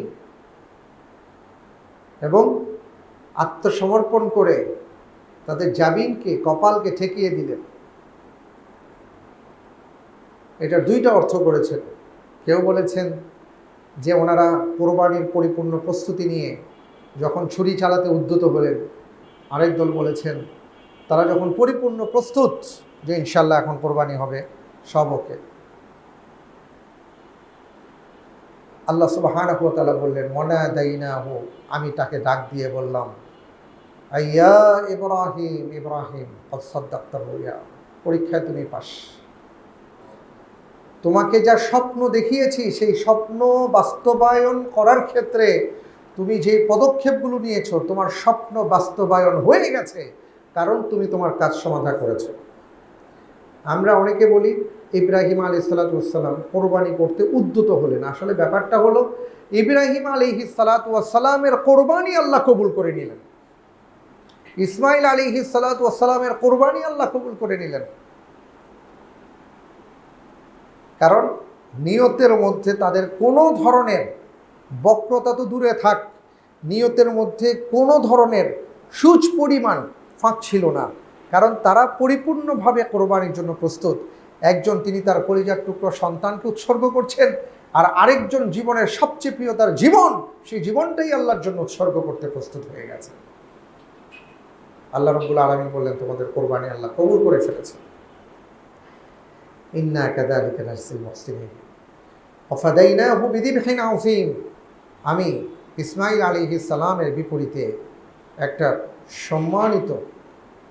এবং আত্মসমর্পণ করে তাদের জাবিনকে, কপালকে ঠেকিয়ে দিলেন। এটা 2টা অর্থ করেছেন। কেউ বলেছেন যে ওনারা কোরবানির পরিপূর্ণ প্রস্তুতি নিয়ে যখন ছুরি চালাতে উদ্যত হলেন। আরেক দল বলেছেন তারা যখন পরিপূর্ণ প্রস্তুত যে ইনশাল্লাহ এখন কোরবানি হবে, সব ওকে। আল্লাহ সুবহানাহু ওয়া তাআলা বললেন, ওয়ানাদাইনাহু, আমি তাকে ডাক দিয়ে বললাম, আইয়া ইব্রাহিম, ইব্রাহিম ক্বাদ সাদ্দাকতা রুয়া, পরীক্ষায় তুমি পাস। তোমাকে যা স্বপ্ন দেখিয়েছি সেই স্বপ্ন বাস্তবায়ন করার ক্ষেত্রে তুমি যে পদক্ষেপগুলো নিয়েছো, তোমার স্বপ্ন বাস্তবায়ন হয়ে গেছে, কারণ তুমি তোমার কাজ সমাধা করেছো। আমরা অনেকে বলি ইব্রাহিম আলাইহিস সালাতু ওয়াস সালাম কোরবানি করতে উদ্যত হলেন। আসলে ব্যাপারটা হলো ইব্রাহিম আলাইহিস সালাতু ওয়াস সালামের কোরবানি আল্লাহ কবুল করে নিলেন, ইসমাইল আলাইহিস সালাতু ওয়াস সালামের কোরবানি আল্লাহ কবুল করে নিলেন। কারণ নিয়তের মধ্যে তাদের কোনো ধরনের বক্রতা তো দূরে থাক, নিয়তের মধ্যে কোনো ধরনের সূচ পরিমাণ ফাঁক ছিল না, কারণ তারা পরিপূর্ণভাবে কোরবানির জন্য প্রস্তুত। একজন তিনি তার কলিজার টুকরো সন্তানকে উৎসর্গ করছেন, আর আরেকজন জীবনের সবচেয়ে প্রিয় তার জীবন, সেই জীবনটাই আল্লাহর জন্য উৎসর্গ করতে প্রস্তুত হয়ে গেছে। আল্লাহ রাব্বুল আলামিন বললেন, তোমাদের কোরবানি আল্লাহ কবুল করে ফেলেছে। ইন্না কাযালিকা নাজজিল মুহসিনিন ওয়া ফাদাইনাহু বিযিবহিন আযীম। আমি ইসমাইল আলাইহিস সালামের বিপরীতে একটা সম্মানিত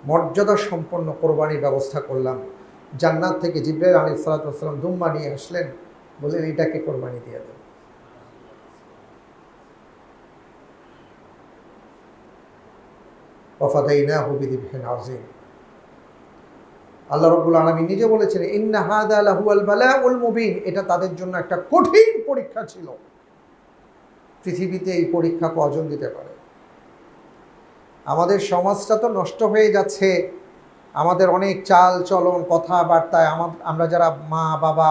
মর্যাদা সম্পন্ন কোরবানির ব্যবস্থা করলাম। জান্নাত থেকে জিবরাইল আলাইহিস সালাতু ওয়াস সালাম দুম্বা নিয়ে আসলেন, বললেন এটাকে কোরবানি দিয়ে দেন। ওয়া ফাদাইনাহু বিযিবহিন আযীম। আল্লাহ রাব্বুল আলামিন নিজে বলেছেন, ইন্না হাযা লাহুয়াল বালাউল মুবিন, এটা তাদের জন্য একটা কঠিন পরীক্ষা ছিল। পৃথিবীতে এই পরীক্ষাকে অর্জন দিতে পারে। আমাদের সমাজটা তো নষ্ট হয়ে যাচ্ছে, আমাদের অনেক চাল চলন কথাবার্তায় আমরা যারা মা বাবা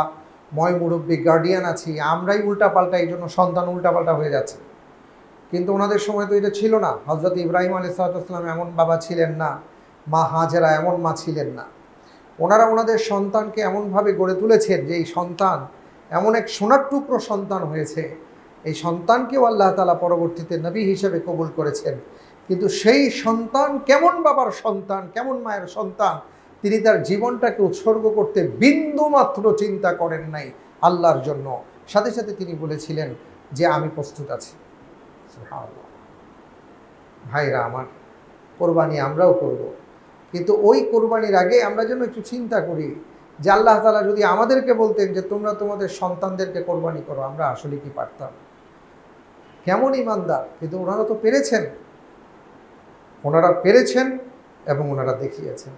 ময় মুরব্বী গার্ডিয়ান আছি, আমরাই উল্টাপাল্টা, এই জন্য সন্তান উল্টাপাল্টা হয়ে যাচ্ছে। কিন্তু ওনাদের সময় তো এটা ছিল না। হযরত ইব্রাহিম আলাইহিস সালাম এমন বাবা ছিলেন না, মা হাজেরা এমন মা ছিলেন না। ওনারা ওনাদের সন্তানকে এমনভাবে গড়ে তুলেছেন যে এই সন্তান এমন এক সোনার টুকরো সন্তান হয়েছে। এই সন্তানকেও আল্লাহ তাআলা পরবর্তীতে নবী হিসেবে কবুল করেছেন। কিন্তু সেই সন্তান কেমন বাবার সন্তান, কেমন মায়ের সন্তান, তিনি তার জীবনটাকে উৎসর্গ করতে বিন্দুমাত্র চিন্তা করেন নাই আল্লাহর জন্য। সাথে সাথে তিনি বলেছিলেন যে আমি প্রস্তুত আছি। সুবহানাল্লাহ। ভাইরা আমার, কোরবানি আমরাও করব, কিন্তু ওই কোরবানির আগে আমরা যেন একটু চিন্তা করি যে আল্লাহ তাআলা যদি আমাদেরকে বলতেন যে তোমরা তোমাদের সন্তানদেরকে কোরবানি করো, আমরা আসলে কি পারতাম? কেমন ইমানদার! কিন্তু ওনারা তো পেরেছেন, ওনারা পেরেছেন এবং ওনারা দেখিয়েছেন।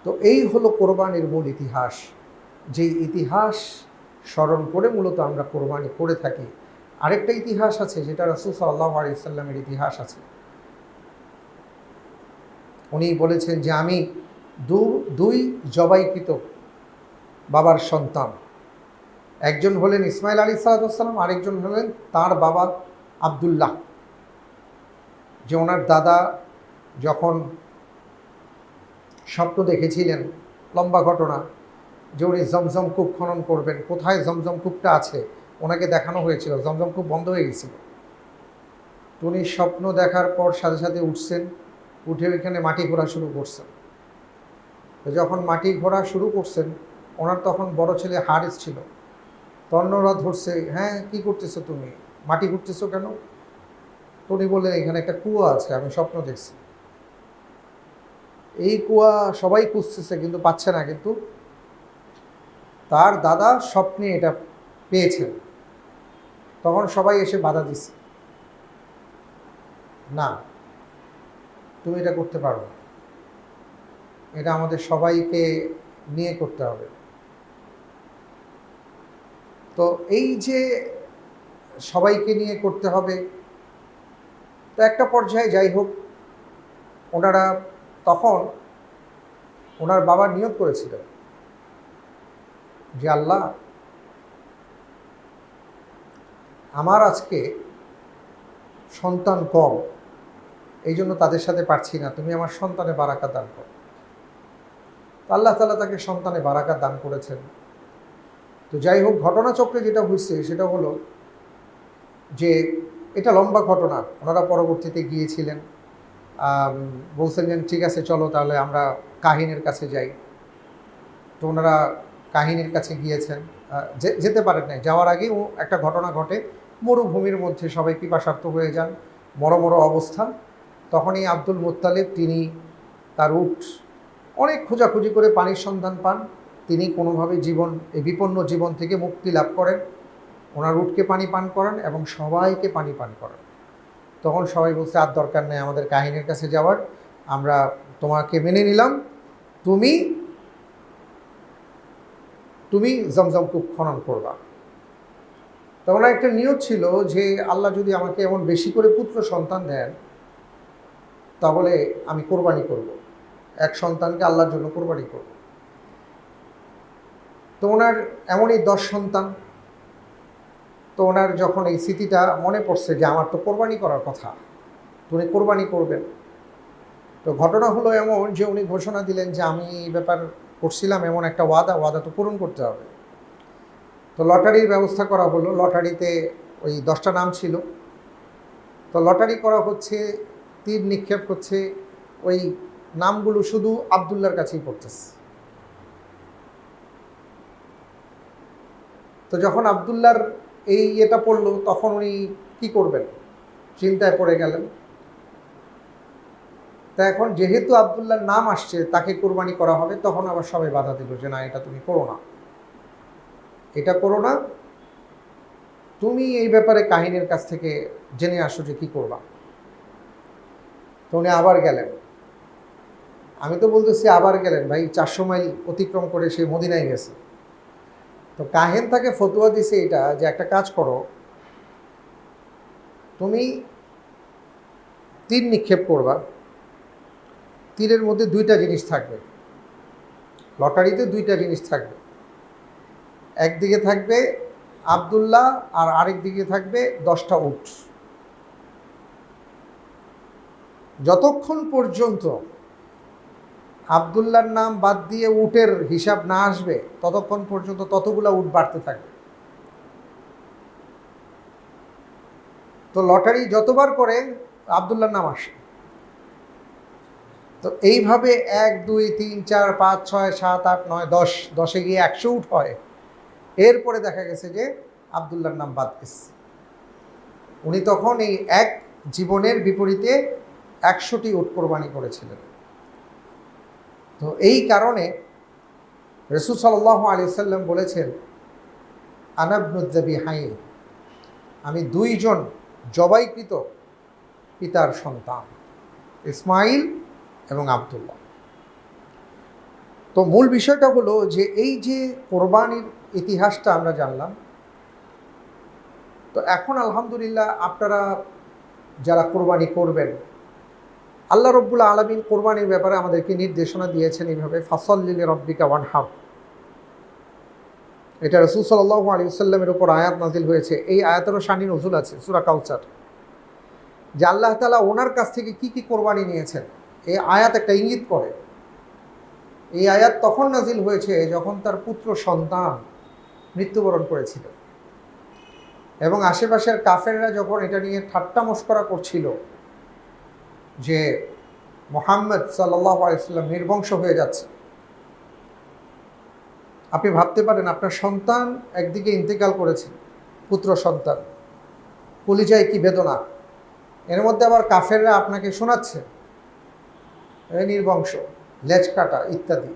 তো এই হলো কোরবানির মূল ইতিহাস, যেই ইতিহাস স্মরণ করে মূলত আমরা কোরবানি করে থাকি। আরেকটা ইতিহাস আছে যেটা রাসূল সাল্লাল্লাহু আলাইহি ওয়াসাল্লামের ইতিহাস আছে। উনি বলেছেন যে আমি দুই জবাইকৃত বাবার সন্তান, একজন হলেন ইসমাইল আলাইহিস সালাম, আরেকজন হলেন তার বাবা আব্দুল্লাহ। যে ওনার দাদা যখন স্বপ্ন দেখেছিলেন, লম্বা ঘটনা, যে উনি জমজম কূপ খনন করবেন, কোথায় জমজম কূপটা আছে ওনাকে দেখানো হয়েছিল, জমজম কূপ বন্ধ হয়ে গেছিল। তো উনি স্বপ্ন দেখার পর সাথে সাথে উঠছেন, উঠে ওইখানে মাটি ঘোরা শুরু করছেন। তো যখন মাটি ঘোরা শুরু করছেন, ওনার তখন বড় ছেলে হারিস ছিল। তন্নরা ধরছে, হ্যাঁ কি করতেছো তুমি, মাটি ঘুরতেছো কেন? তো উনি বললেন এখানে একটা কুয়া আছে, আমি স্বপ্ন দেখছি। এই কুয়া সবাই খুঁজতেছে কিন্তু পাচ্ছে না, কিন্তু তার দাদা স্বপ্নে এটা পেয়েছেন। তখন সবাই এসে বাধা দিচ্ছে, না তুমি এটা করতে পারো না, এটা আমাদের সবাইকে নিয়ে করতে হবে। তো এই যে সবাইকে নিয়ে করতে হবে, তো একটা পর্যায়ে যাই হোক, ওনারা তখন ওনার বাবা নিয়ত করেছিলেন যে আল্লাহ, আমার আজকে সন্তান কম, এই জন্য তাদের সাথে পারছি না, তুমি আমার সন্তানে বারাকা দান করো। আল্লাহ তাআলা তাকে সন্তানে বারাকা দান করেছেন। তো যাই হোক, ঘটনাচক্রে যেটা হয়েছে সেটা হলো যে এটা লম্বা ঘটনা। ওনারা পরবর্তীতে গিয়েছিলেন, বলছেন যে ঠিক আছে চলো তাহলে আমরা কাহিনীর কাছে যাই। তো ওনারা কাহিনীর কাছে গিয়েছেন, যেতে পারেন নাই। যাওয়ার আগেই একটা ঘটনা ঘটে, মরুভূমির মধ্যে সবাই পিপাসার্ত হয়ে যান, মরো অবস্থা। তখনই আব্দুল মুত্তালিব তিনি তার উট অনেক খোঁজাখুঁজি করে পানির সন্ধান পান। তিনি কোনোভাবে এই বিপন্ন জীবন থেকে মুক্তি লাভ করেন, ওনার উটকে পানি পান করান এবং সবাইকে পানি পান করান। তখন সবাই বলছে আর দরকার নেই আমাদের কাহিনীর কাছে যাওয়ার, আমরা তোমাকে মেনে নিলাম, তুমি জমজম কূপ খনন করবা। তো ওনার একটা নিয়ত ছিল যে আল্লাহ যদি আমাকে এমন বেশি করে পুত্র সন্তান দেন তাহলে আমি কোরবানি করব, এক সন্তানকে আল্লাহর জন্য কোরবানি করব। তো ওনার এমনই 10 সন্তান। তো ওনার যখন এই স্মৃতিটা মনে পড়ছে যে আমার তো কোরবানি করার কথা, তো উনি কোরবানি করবেন। তো ঘটনা হলো এমন যে উনি ঘোষণা দিলেন যে আমি এই ব্যাপার করছিলাম, এমন একটা ওয়াদা তো পূরণ করতে হবে। তো লটারির ব্যবস্থা করা হলো। লটারিতে ওই 10টা নাম ছিল। তো লটারি করা হচ্ছে, তীর নিক্ষেপ হচ্ছে, ওই নামগুলো শুধু আবদুল্লার কাছেই পড়তেছে। তো যখন আবদুল্লার এটা পড়লো তখন উনি কি করবেন চিন্তায় পড়ে গেলেন। তা এখন যেহেতু আবদুল্লাহর নাম আসছে, তাকে কোরবানি করা হবে, তখন আবার সবাই বাধা দিল যে না এটা তুমি করো না, এটা করো না, তুমি এই ব্যাপারে কাহিনীর কাছ থেকে জেনে আসো যে কী করবা। তো উনি আবার গেলেন। আমি তো বলতেছি আবার গেলেন, ভাই 400 মাইল অতিক্রম করে সে মদিনায় গেছে। তো কাহিন তাকে ফতোয়া দিছে এটা যে একটা কাজ করো, তুমি তীর নিক্ষেপ করবা, তীরের মধ্যে 2টা জিনিস থাকবে, লটারিতে 2টা জিনিস থাকবে, একদিকে থাকবে আবদুল্লাহ আর আরেক দিকে থাকবে 10টা উট। যতক্ষণ পর্যন্ত আবদুল্লাহর নাম বাদ দিয়ে উটের হিসাব না আসবে ততক্ষণ পর্যন্ত ততগুলা উট বাড়তে থাকবে। তো লটারি যতবার করে আবদুল্লাহর নাম আসে, তো এইভাবে 1 2 3 4 5 6 7 8 9 10, 10-এ গিয়ে 100 উট হয়। এরপরে দেখা গেছে যে আবদুল্লাহর নাম বাদ গেছে। উনি তখন এই এক জীবনের বিপরীতে 100টি উট কোরবানি করেছিলেন। তো এই কারণে রাসূল সাল্লাল্লাহু আলাইহি ওয়াসাল্লাম বলেছেন, আনা ইবনুয যাবিহাইন, আমি 2 জন জবাইকৃত পিতার সন্তান, ইসমাইল এবং আবদুল্লাহ। তো মূল বিষয়টা হলো যে এই যে কোরবানির ইতিহাসটা আমরা জানলাম। তো এখন আলহামদুলিল্লাহ আপনারা যারা কোরবানি করবেন, আল্লাহ রব্বুল আলামিন কোরবানির ব্যাপারে আমাদেরকে নির্দেশনা দিয়েছেন এইভাবে, ফাসল্লি লিরাব্বিকা ওয়ানহার। এটা রাসূল সাল্লাল্লাহু আলাইহি ওয়াসাল্লামের উপর আয়াত নাজিল হয়েছে। এই আয়াতেরও শানি নজুল আছে সূরা কাউসার, যে আল্লাহ তাআলা ওনার কাছ থেকে কি কি কোরবানি নিয়েছেন। এই আয়াত একটা ইঙ্গিত করে। এই আয়াত তখন নাজিল হয়েছে যখন তার পুত্র সন্তান মৃত্যুবরণ করেছিল, এবং আশেপাশের কাফেররা যখন এটা নিয়ে ঠাট্টা মশকরা করছিল যে মুহাম্মদ সাল্লাল্লাহু আলাইহি ওয়াসাল্লাম নির্বংশ হয়ে যাচ্ছে। আপনি ভাবতে পারেন আপনার সন্তান একদিকে ইন্তেকাল করেছে, পুত্র সন্তান, কলিজায় কি বেদনা, এর মধ্যে আবার কাফেররা আপনাকে শোনাচ্ছে নির্বংশ, লেজ কাটা ইত্যাদি।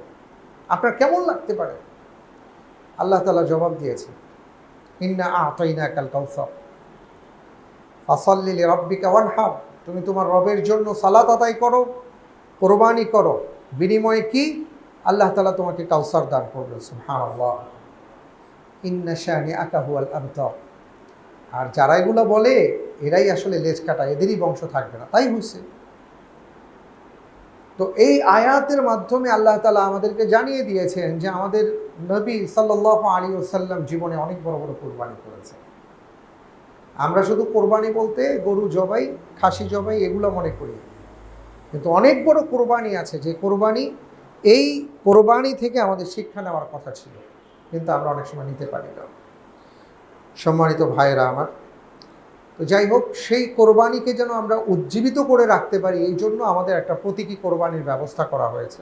আপনার কেমন লাগতে পারে? আল্লাহ তাআলা জবাব দিয়েছেন, ইন্না আ'তাইনাকাল কাউসার ফাসল্লি লিরাব্বিকা ওয়ানহার। তুমি তোমার রবের জন্য সালাত আদায় করো, কোরবানি করো। বিনিময়ে কি? আল্লাহ তাআলা তোমাকে কাউসার দান করবে। সুবহানাল্লাহ। ইন্না শানিআকা হুয়াল আবতার। আর যারা এগুলো বলে এরাই আসলে লেজ কাটা, এদেরই বংশ থাকবে না। তাই হয়েছে। তো এই আয়াতের মাধ্যমে আল্লাহ তাআলা আমাদেরকে জানিয়ে দিয়েছেন যে আমাদের নবী সাল্লাল্লাহু আলাইহি ওয়াসাল্লাম জীবনে অনেক বড় বড় কোরবানি করেছেন। আমরা শুধু কোরবানি বলতে গরু জবাই, খাসি জবাই এগুলো মনে করি, কিন্তু অনেক বড় কোরবানি আছে, যে কোরবানি, এই কোরবানি থেকে আমাদের শিক্ষা নেওয়ার কথা ছিল, কিন্তু আমরা অনেক সময় নিতে পারি না। সম্মানিত ভাইয়েরা আমার, তো যাই হোক, সেই কোরবানিকে যেন আমরা উজ্জীবিত করে রাখতে পারি, এই জন্য আমাদের একটা প্রতীকী কোরবানির ব্যবস্থা করা হয়েছে।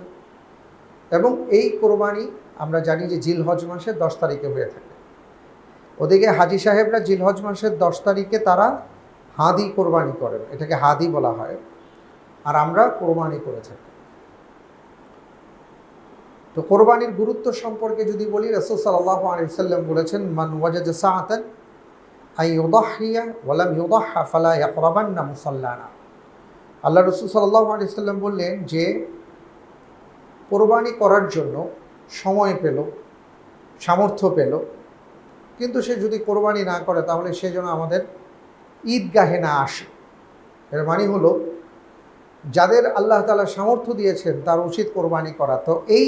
এবং এই কোরবানি আমরা জানি যে জিলহজ মাসের 10 তারিখে হয়ে থাকে। ওদিকে হাজি সাহেবরা জিলহজ মাসের 10 তারিখে তারা হাদি কোরবানি করেন, এটাকে হাদি বলা হয়, আর আমরা কোরবানি করে থাকি। তো কোরবানির গুরুত্ব সম্পর্কে যদি বলি, রাসূল সাল্লাল্লাহু আলাইহি ওয়াসাল্লাম বলেছেন, মান ওয়াজাদা সাআতান আই ইউদাহহিয়া ওয়া লাম ইউদাহহা ফালা ইয়াকরাবান্না মুসাল্লানা। আল্লাহ রাসূল সাল্লাল্লাহু আলাইহি ওয়াসাল্লাম বললেন যে কোরবানি করার জন্য সময় পেল, সামর্থ্য পেল, কিন্তু সে যদি কোরবানি না করে তাহলে সে যেন আমাদের ঈদগাহে না আসে। এর মানে হলো, যাদের আল্লাহ তাআলা সামর্থ্য দিয়েছেন তার উচিত কোরবানি করা। তো এই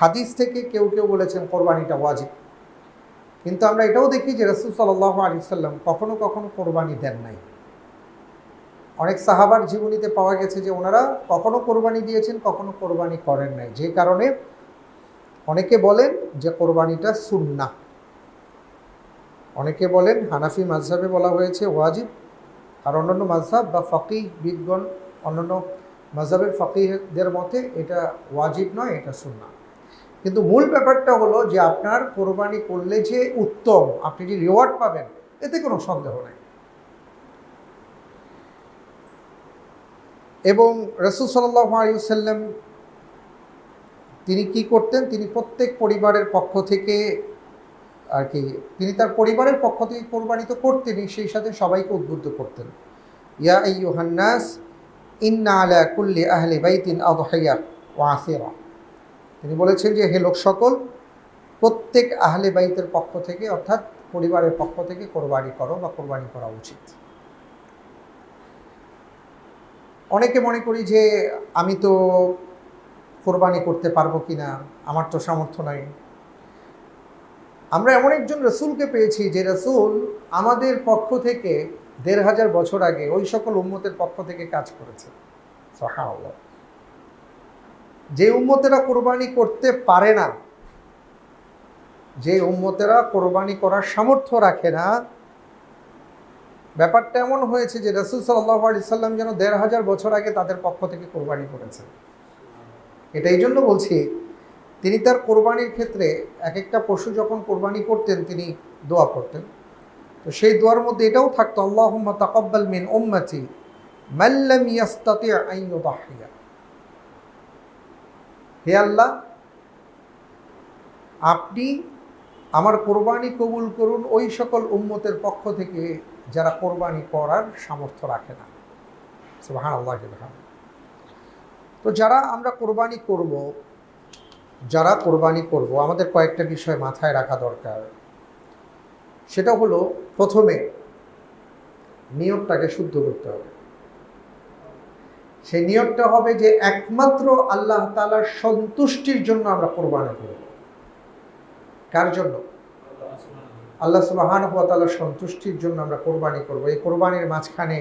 হাদিস থেকে কেউ কেউ বলেছেন কোরবানিটা ওয়াজিব, কিন্তু আমরা এটাও দেখি যে রাসূল সাল্লাল্লাহু আলাইহি ওয়াসাল্লাম কখনো কখনো কোরবানি দেন নাই। অনেক সাহাবার জীবনীতে পাওয়া গেছে যে ওনারা কখনো কোরবানি দিয়েছেন, কখনো কোরবানি করেন নাই, যে কারণে অনেকে বলেন যে কোরবানিটা সুন্নাহ, অনেকে বলেন হানাফি মাযহাবে বলা হয়েছে ওয়াজিব, আর অন্যান্য মাযহাব বা ফাকিহ বিদগণ, অন্যান্য মাযহাবের ফাকিহদের মতে এটা ওয়াজিব নয়, এটা সুন্নাহ। কিন্তু মূল ব্যাপারটা হলো যে আপনার কোরবানি করলে যে উত্তম, আপনি যে রিওয়ার্ড পাবেন, এতে কোনো সন্দেহ নেই। এবং রাসূল সাল্লাল্লাহু আলাইহি ওয়াসাল্লাম তিনি কি করতেন? তিনি প্রত্যেক পরিবারের পক্ষ থেকে আর কি, তিনি তার পরিবারের পক্ষ থেকে কোরবানি তো করতেনই, সেই সাথে সবাইকে উদ্বুদ্ধ করতেন। ইয়া আইয়ুহান নাস ইন্না আলা কুল্লি আহলি বাইতিন আযহিয়া ওয়া আসিরা। তিনি বলেছেন যে হে লোক সকল, প্রত্যেক আহলে বাইতের পক্ষ থেকে, অর্থাৎ পরিবারের পক্ষ থেকে কোরবানি করো বা কোরবানি করা উচিত। অনেকে মনে করি যে আমি তো কোরবানি করতে পারবো কিনা, আমার তো সামর্থ্য নাই। আমরা এমন একজন রাসূলকে পেয়েছি যে রাসূল আমাদের পক্ষ থেকে ১৫০০ বছর আগে ওই সকল উম্মতের পক্ষ থেকে কাজ করেছে। সুবহানাল্লাহ। যে উম্মতেরা কোরবানি করতে পারে না, যে উম্মতেরা কোরবানি করার সামর্থ্য রাখে না, ব্যাপারটা এমন হয়েছে যে রাসূল সাল্লাল্লাহু আলাইহি সাল্লাম যেন ১৫০০ বছর আগে তাদের পক্ষ থেকে কোরবানি করেছেন। এটা এই জন্য বলছি, তিনি তার কোরবানির ক্ষেত্রে এক একটা পশু যখন কোরবানি করতেন তিনি দোয়া করতেন। তো সেই দোয়ার মধ্যে এটাও থাকতো, আল্লাহুম্মা তাকাব্বাল মিন উম্মতি মান লাম ইয়াস্তাতি আন ইউদাহিয়া। হে আল্লাহ, আপনি আমার কোরবানি কবুল করুন ওই সকল উম্মতের পক্ষ থেকে যারা কোরবানি করার সামর্থ্য রাখে না। সুবহানাল্লাহ। তো যারা আমরা কোরবানি করব, আমাদের কয়েকটা বিষয় মাথায় রাখা দরকার। সেটা হলো, প্রথমে নিয়তটাকে শুদ্ধ করতে হবে। সেই নিয়তটা হবে যে একমাত্র আল্লাহ তাআলার সন্তুষ্টির জন্য আমরা কোরবানি করব। কার জন্য? আল্লাহ সুবহানাহু ওয়া তাআলার সন্তুষ্টির জন্য আমরা কোরবানি করব। এই কোরবানির মাঝখানে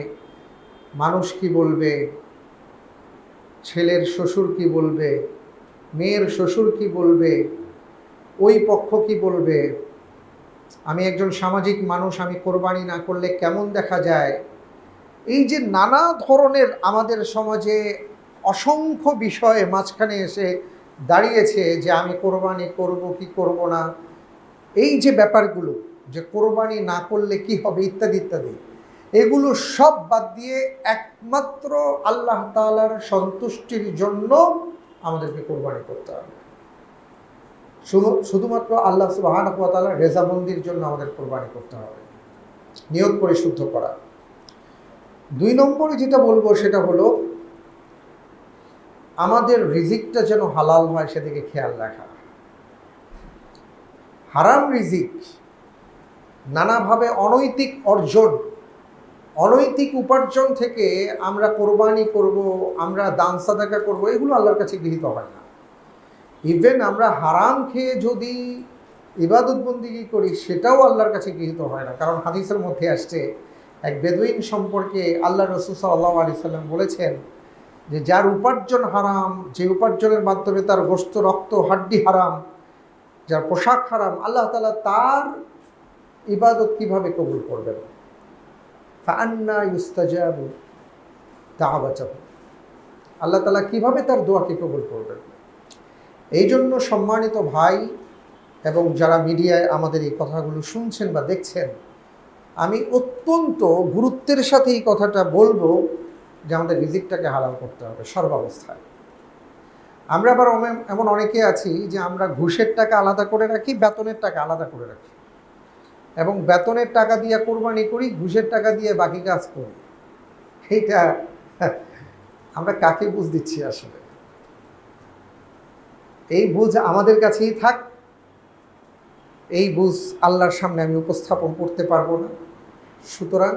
মানুষ কি বলবে, ছেলের শ্বশুর কি বলবে, মেয়ের শ্বশুর কি বলবে, ওই পক্ষ কি বলবে, আমি একজন সামাজিক মানুষ, আমি কোরবানি না করলে কেমন দেখা যায়, এই যে নানা ধরনের আমাদের সমাজে অসংখ্য বিষয়ে মাঝখানে এসে দাঁড়িয়েছে যে আমি কোরবানি করব কি করব না, এই যে ব্যাপারগুলো, যে কোরবানি না করলে কি হবে ইত্যাদি ইত্যাদি, এগুলো সব বাদ দিয়ে একমাত্র আল্লাহ তাআলার সন্তুষ্টির জন্য আমাদেরকে কোরবানি করতে হবে। শুধুমাত্র আল্লাহ সুবহানাহু ওয়া তাআলার রেজামন্দির জন্য আমাদের কোরবানি করতে হবে, নিয়ত পরিশুদ্ধ করা। 2 নম্বরে যেটা বলবো সেটা হলো, আমাদের রিজিকটা যেন হালাল হয় সেদিকে খেয়াল রাখা। হারাম রিজিক, নানাভাবে অনৈতিক অর্জন, অনৈতিক উপার্জন থেকে আমরা কোরবানি করব, আমরা দান সাদাকা করব, এগুলো আল্লাহর কাছে গৃহীত হয় না। ইভেন আমরা হারাম খেয়ে যদি ইবাদত বন্দিগি করি সেটাও আল্লাহর কাছে গৃহীত হয় না। কারণ হাদিসের মধ্যে আসছে, এক বেদুইন সম্পর্কে আল্লাহ রাসূল সাল্লাল্লাহু আলাইহি সাল্লাম বলেছেন যে যার উপার্জন হারাম, যে উপার্জনের মাধ্যমে তার গোশত রক্ত হাড্ডি হারাম, যার পোশাক হারাম, আল্লাহ তাআলা তার ইবাদত কিভাবে কবুল করবেন? ফাআন্না ইউস্তাজাবু দাওয়াতাহু, আল্লাহ তাআলা কিভাবে তার দোয়াকে কবুল করবেন? এই জন্য সম্মানিত ভাই এবং যারা মিডিয়ায় আমাদের এই কথাগুলো শুনছেন বা দেখছেন, আমি অত্যন্ত গুরুত্বের সাথে এই কথাটা বলবো যে আমাদের রিজিকটাকে হালাল করতে হবে সর্বাবস্থায়। আমরা আবার এমন অনেকে আছি যে আমরা ঘুষের টাকা আলাদা করে রাখি, বেতনের টাকা আলাদা করে রাখি, এবং বেতনের টাকা দিয়ে কোরবানি করি, ঘুষের টাকা দিয়ে বাকি কাজ করি। এইটা আমরা কাকে বুঝ দিচ্ছি আসলে? এই বুঝ আমাদের কাছেই থাক, এই বুঝ আল্লাহর সামনে আমি উপস্থাপন করতে পারবো না। সুতরাং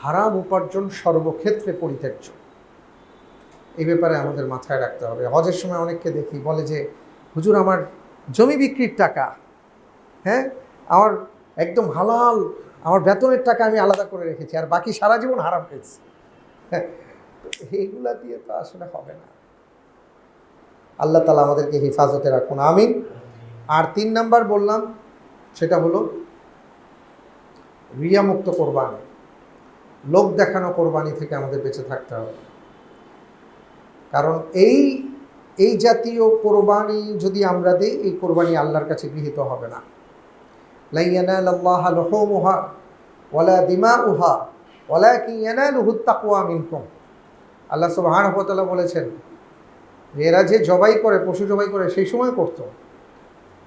হারাম উপার্জন সর্বক্ষেত্রে পরিত্যাজ্য, এই ব্যাপারে আমাদের মাথায় রাখতে হবে। হজের সময় অনেককে দেখি বলে যে হুজুর আমার জমি বিক্রির টাকা, হ্যাঁ আমার একদম হালাল, আমার বেতনের টাকা আমি আলাদা করে রেখেছি, আর বাকি সারা জীবন হারাম খেয়েছি। হ্যাঁ, এইগুলা দিয়ে তো আসলে হবে না। আল্লাহ তাআলা আমাদেরকে হেফাজতে রাখুন, আমিন। আর 3 নাম্বার বললাম, সেটা হলো রিয়ামুক্ত কোরবানি, লোক দেখানো কোরবানি থেকে আমাদের বেঁচে থাকতে হবে। কারণ এই জাতীয় কোরবানি যদি আমরা দিই, এই কোরবানি আল্লাহর কাছে গৃহীত হবে না। লা ইয়ানালাল্লাহু লুহুমুহা ওয়ালা দিমাউহা ওয়ালাকিন ইয়ানালুহুত তাকওয়া মিনকুম। আল্লাহ সুবহানাহু ওয়া তাআলা বলেছেন, এরা যে জবাই করে, পশু জবাই করে, সেই সময় করতো,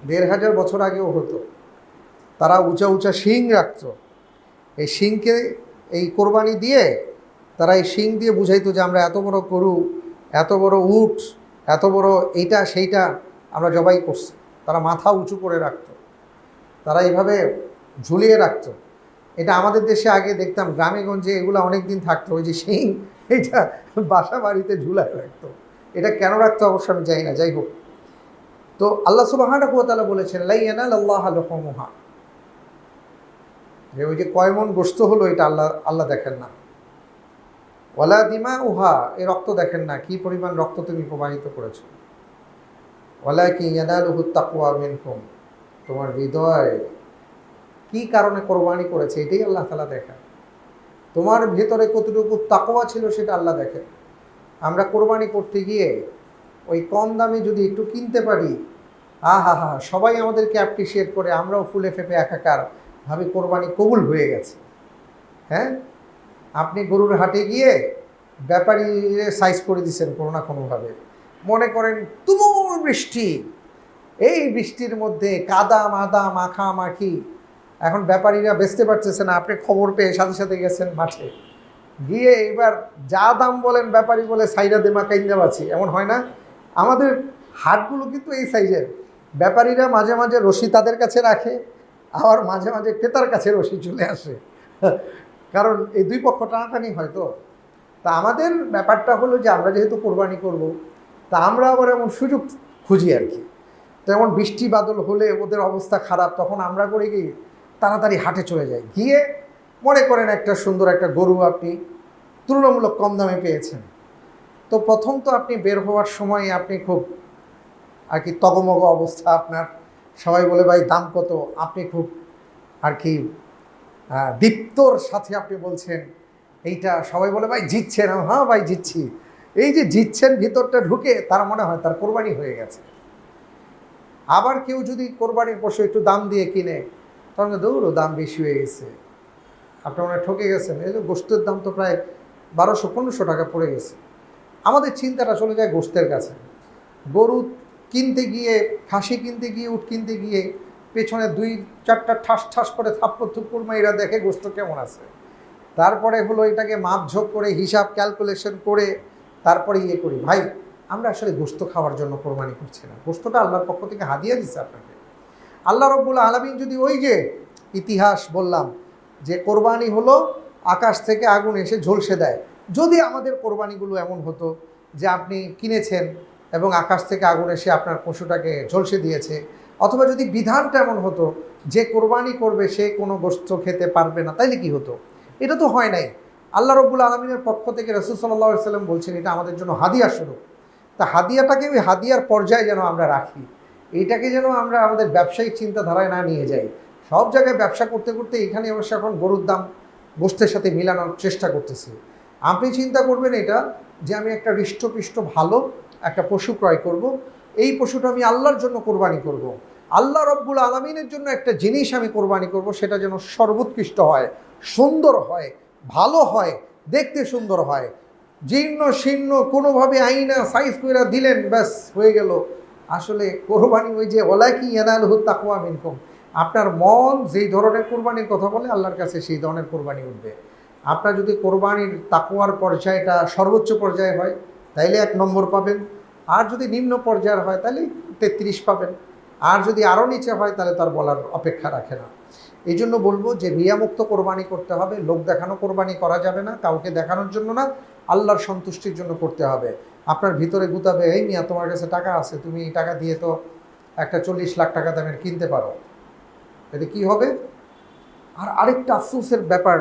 1500 বছর আগেও হতো। তারা উঁচা উঁচা শিং রাখত, এই শিংকে এই কোরবানি দিয়ে তারা এই শিং দিয়ে বুঝাইতো যে আমরা এত বড় গরু, এত বড় উট, এত বড় এইটা সেইটা আমরা জবাই করছি। তারা মাথা উঁচু করে রাখত, তারা এইভাবে ঝুলিয়ে রাখত। এটা আমাদের দেশে আগে দেখতাম গ্রামে গঞ্জে এগুলো অনেক দিন থাকতো, ওই যে শিং এইটা বাসা বাড়িতে ঝুলায় রাখতো। এটা কেন রাখতো অবশ্য আমি জানি না, যাই হোক। তো আল্লাহ সুবহানাহু ওয়া তাআলা বলেছেন লা ইয়ানালাল্লাহু লুহুমুহা, যে ওই যে কয় মন গোশত হলো এটা আল্লাহ দেখেন না। ওয়ালা দিমাউহা, এই রক্ত দেখেন না, কি পরিমাণ রক্ত তুমি প্রবাহিত করেছো। ওয়ালাকিন ইয়ানালুহুত তাকওয়া মিনকুম, তোমার হৃদয় কি কারণে কোরবানি করেছে এটাই আল্লাহ তাআলা দেখেন। তোমার ভেতরে কতটুকু তাকওয়া ছিল সেটা আল্লাহ দেখেন। আমরা কোরবানি করতে গিয়ে ওই কম দামে যদি একটু কিনতে পারি, আহা হা, সবাই আমাদেরকে অ্যাপ্রিসিয়েট করে, আমরাও ফুলে ফেপে একাকার ভাবে কোরবানি কবুল হয়ে গেছে। হ্যাঁ, আপনি গরুর হাটে গিয়ে ব্যাপারী সাইজ করে দিচ্ছেন কোনো না কোনোভাবে, মনে করেন তুমুল বৃষ্টি, এই বৃষ্টির মধ্যে কাদা মাদা মাখামাখি, এখন ব্যাপারীরা বেচতে পারতেছে না, আপনি খবর পেয়ে সাথে সাথে গেছেন মাঠে গিয়ে, এবার যা দাম বলেন ব্যাপারী বলে সাইডা দেমা কাইন্দা বাছি, এমন হয় না? আমাদের হাটগুলো কিন্তু এই সাইজের। ব্যাপারীরা মাঝে মাঝে রশি তাদের কাছে রাখে, আবার মাঝে মাঝে ক্রেতার কাছে রশি চলে আসে, কারণ এই দুই পক্ষ টানাটানি হয়তো। তা আমাদের ব্যাপারটা হলো যে আমরা যেহেতু কোরবানি করব, তা আমরা আবার এমন সুযোগ খুঁজি আর কি। তেমন বৃষ্টি বাদল হলে ওদের অবস্থা খারাপ, তখন আমরা করে কি তাড়াতাড়ি হাটে চলে যাই, গিয়ে মনে করেন একটা সুন্দর একটা গরু আপনি তুলনামূলক কম দামে পেয়েছেন। তো প্রথম তো আপনি বের হওয়ার সময় আপনি খুব আর কি তগমগ অবস্থা আপনার, সবাই বলে ভাই দাম কত, আপনি খুব আর কি দীপ্তর সাথে আপনি বলছেন এইটা, সবাই বলে ভাই জিতছেন, হ্যাঁ ভাই জিতছি। এই যে জিতছেন ভিতরটা ঢুকে তার মনে হয় তার কোরবানি হয়ে গেছে। আবার কেউ যদি কোরবানির পশু একটু দাম দিয়ে কিনে, তখন দৌড়ো দাম বেশি হয়ে গেছে, আপনার মনে ঠকে গেছেন, এই যে গোশতের দাম তো প্রায় 1200-1500 টাকা পড়ে গেছে। আমাদের চিন্তাটা চলে যায় গোশতের কাছে। গরু কিনতে গিয়ে, খাসি কিনতে গিয়ে, উট কিনতে গিয়ে পেছনে 2-4টা ঠাস ঠাস করে থাপ্পড় থুপ্পড় মাইরা দেখে গোশত কেমন আছে, তারপরে হলো এটাকে মাপঝোঁক করে হিসাব ক্যালকুলেশন করে তারপরে ইয়ে করি। ভাই আমরা আসলে গোশত খাওয়ার জন্য কোরবানি করছি না, গোশতটা আল্লাহর পক্ষ থেকে হাদিয়া দিচ্ছে আপনাকে। আল্লাহ রব্বুল আলামিন যদি ওই যে ইতিহাস বললাম যে কোরবানি হলো আকাশ থেকে আগুন এসে ঝলসে দেয়, যদি আমাদের কোরবানিগুলো এমন হতো যে আপনি কিনেছেন এবং আকাশ থেকে আগুন এসে আপনার পশুটাকে ঝলসে দিয়েছে, অথবা যদি বিধানটা এমন হতো যে কোরবানি করবে সে কোনো গোশত খেতে পারবে না, তাইলে কি হতো? এটা তো হয় নাই। আল্লাহ রব্বুল আলমিনের পক্ষ থেকে রাসূল সাল্লাল্লাহু আলাইহি সাল্লাম বলছেন এটা আমাদের জন্য হাদিয়া স্বরূপ। তা হাদিয়াটাকে ওই হাদিয়ার পর্যায়ে যেন আমরা রাখি, এইটাকে যেন আমরা আমাদের ব্যবসায়িক চিন্তাধারায় না নিয়ে যাই। সব জায়গায় ব্যবসা করতে করতে এখানে অবশ্য এখন গরুর দাম গোশতের সাথে মিলানোর চেষ্টা করতেছি। আপনি চিন্তা করবেন এটা যে আমি একটা হৃষ্টপুষ্ট ভালো একটা পশু ক্রয় করব, এই পশুটা আমি আল্লাহর জন্য কোরবানি করব, আল্লাহ রব্বুল আলমিনের জন্য একটা জিনিস আমি কোরবানি করব, সেটা যেন সর্বোৎকৃষ্ট হয়, সুন্দর হয়, ভালো হয়, দেখতে সুন্দর হয়। জীর্ণ শীর্ণ কোনোভাবে আইনা সাইজ করে দিলেন ব্যাস হয়ে গেল। আসলে কোরবানি ওই যে ওয়ালাকি ইয়ানালুহু তাকওয়া মিনকুম, আপনার মন যেই ধরনের কোরবানির কথা বলে আল্লাহর কাছে সেই ধরনের কোরবানি উঠবে। আপনার যদি কোরবানির তাকওয়ার পর্যায়টা সর্বোচ্চ পর্যায়ে হয় তাইলে 1 নম্বর পাবেন, আর যদি নিম্ন পর্যায়ের হয় তাহলে 33 পাবেন, আর যদি আরও নিচে হয় তাহলে তার বলার অপেক্ষা রাখে না। এই জন্য বলবো যে রিয়ামুক্ত কোরবানি করতে হবে, লোক দেখানো কোরবানি করা যাবে না, কাউকে দেখানোর জন্য না, আল্লাহর সন্তুষ্টির জন্য করতে হবে। আপনার ভিতরে গুতাবে এই মিয়া তোমার কাছে টাকা আছে, তুমি এই টাকা দিয়ে তো একটা 40 লাখ টাকা দামের কিনতে পারো, এতে কী হবে? আর আরেকটা আফসোসের ব্যাপার,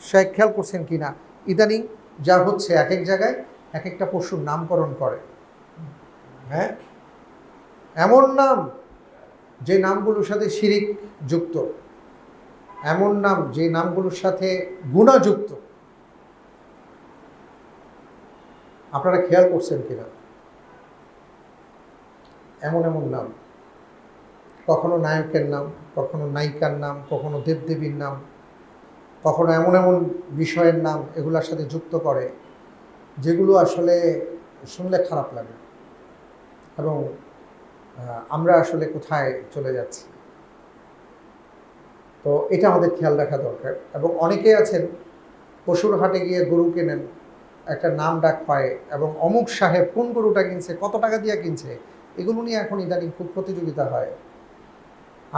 সে খেয়াল করছেন কি না, ইদানিং যা হচ্ছে এক এক জায়গায় এক একটা পশুর নামকরণ করে। হ্যাঁ, এমন নাম যে নামগুলোর সাথে শিরিক যুক্ত, এমন নাম যে নামগুলোর সাথে গুনাহ যুক্ত। আপনারা খেয়াল করছেন কিনা, এমন এমন নাম, কখনো নায়কের নাম, কখনো নায়িকার নাম, কখনো দেবদেবীর নাম, কখনো এমন এমন বিষয়ের নাম এগুলোর সাথে যুক্ত করে যেগুলো আসলে শুনলে খারাপ লাগে, এবং আমরা আসলে কোথায় চলে যাচ্ছি। তো এটা আমাদের খেয়াল রাখা দরকার। এবং অনেকে আছেন পশুর হাটে গিয়ে গরু কেনেন, একটা নাম ডাক পায়, এবং অমুক সাহেব কোন গরুটা কিনছে, কত টাকা দিয়ে কিনছে, এগুলো নিয়ে এখন ইদানিং খুব প্রতিযোগিতা হয়।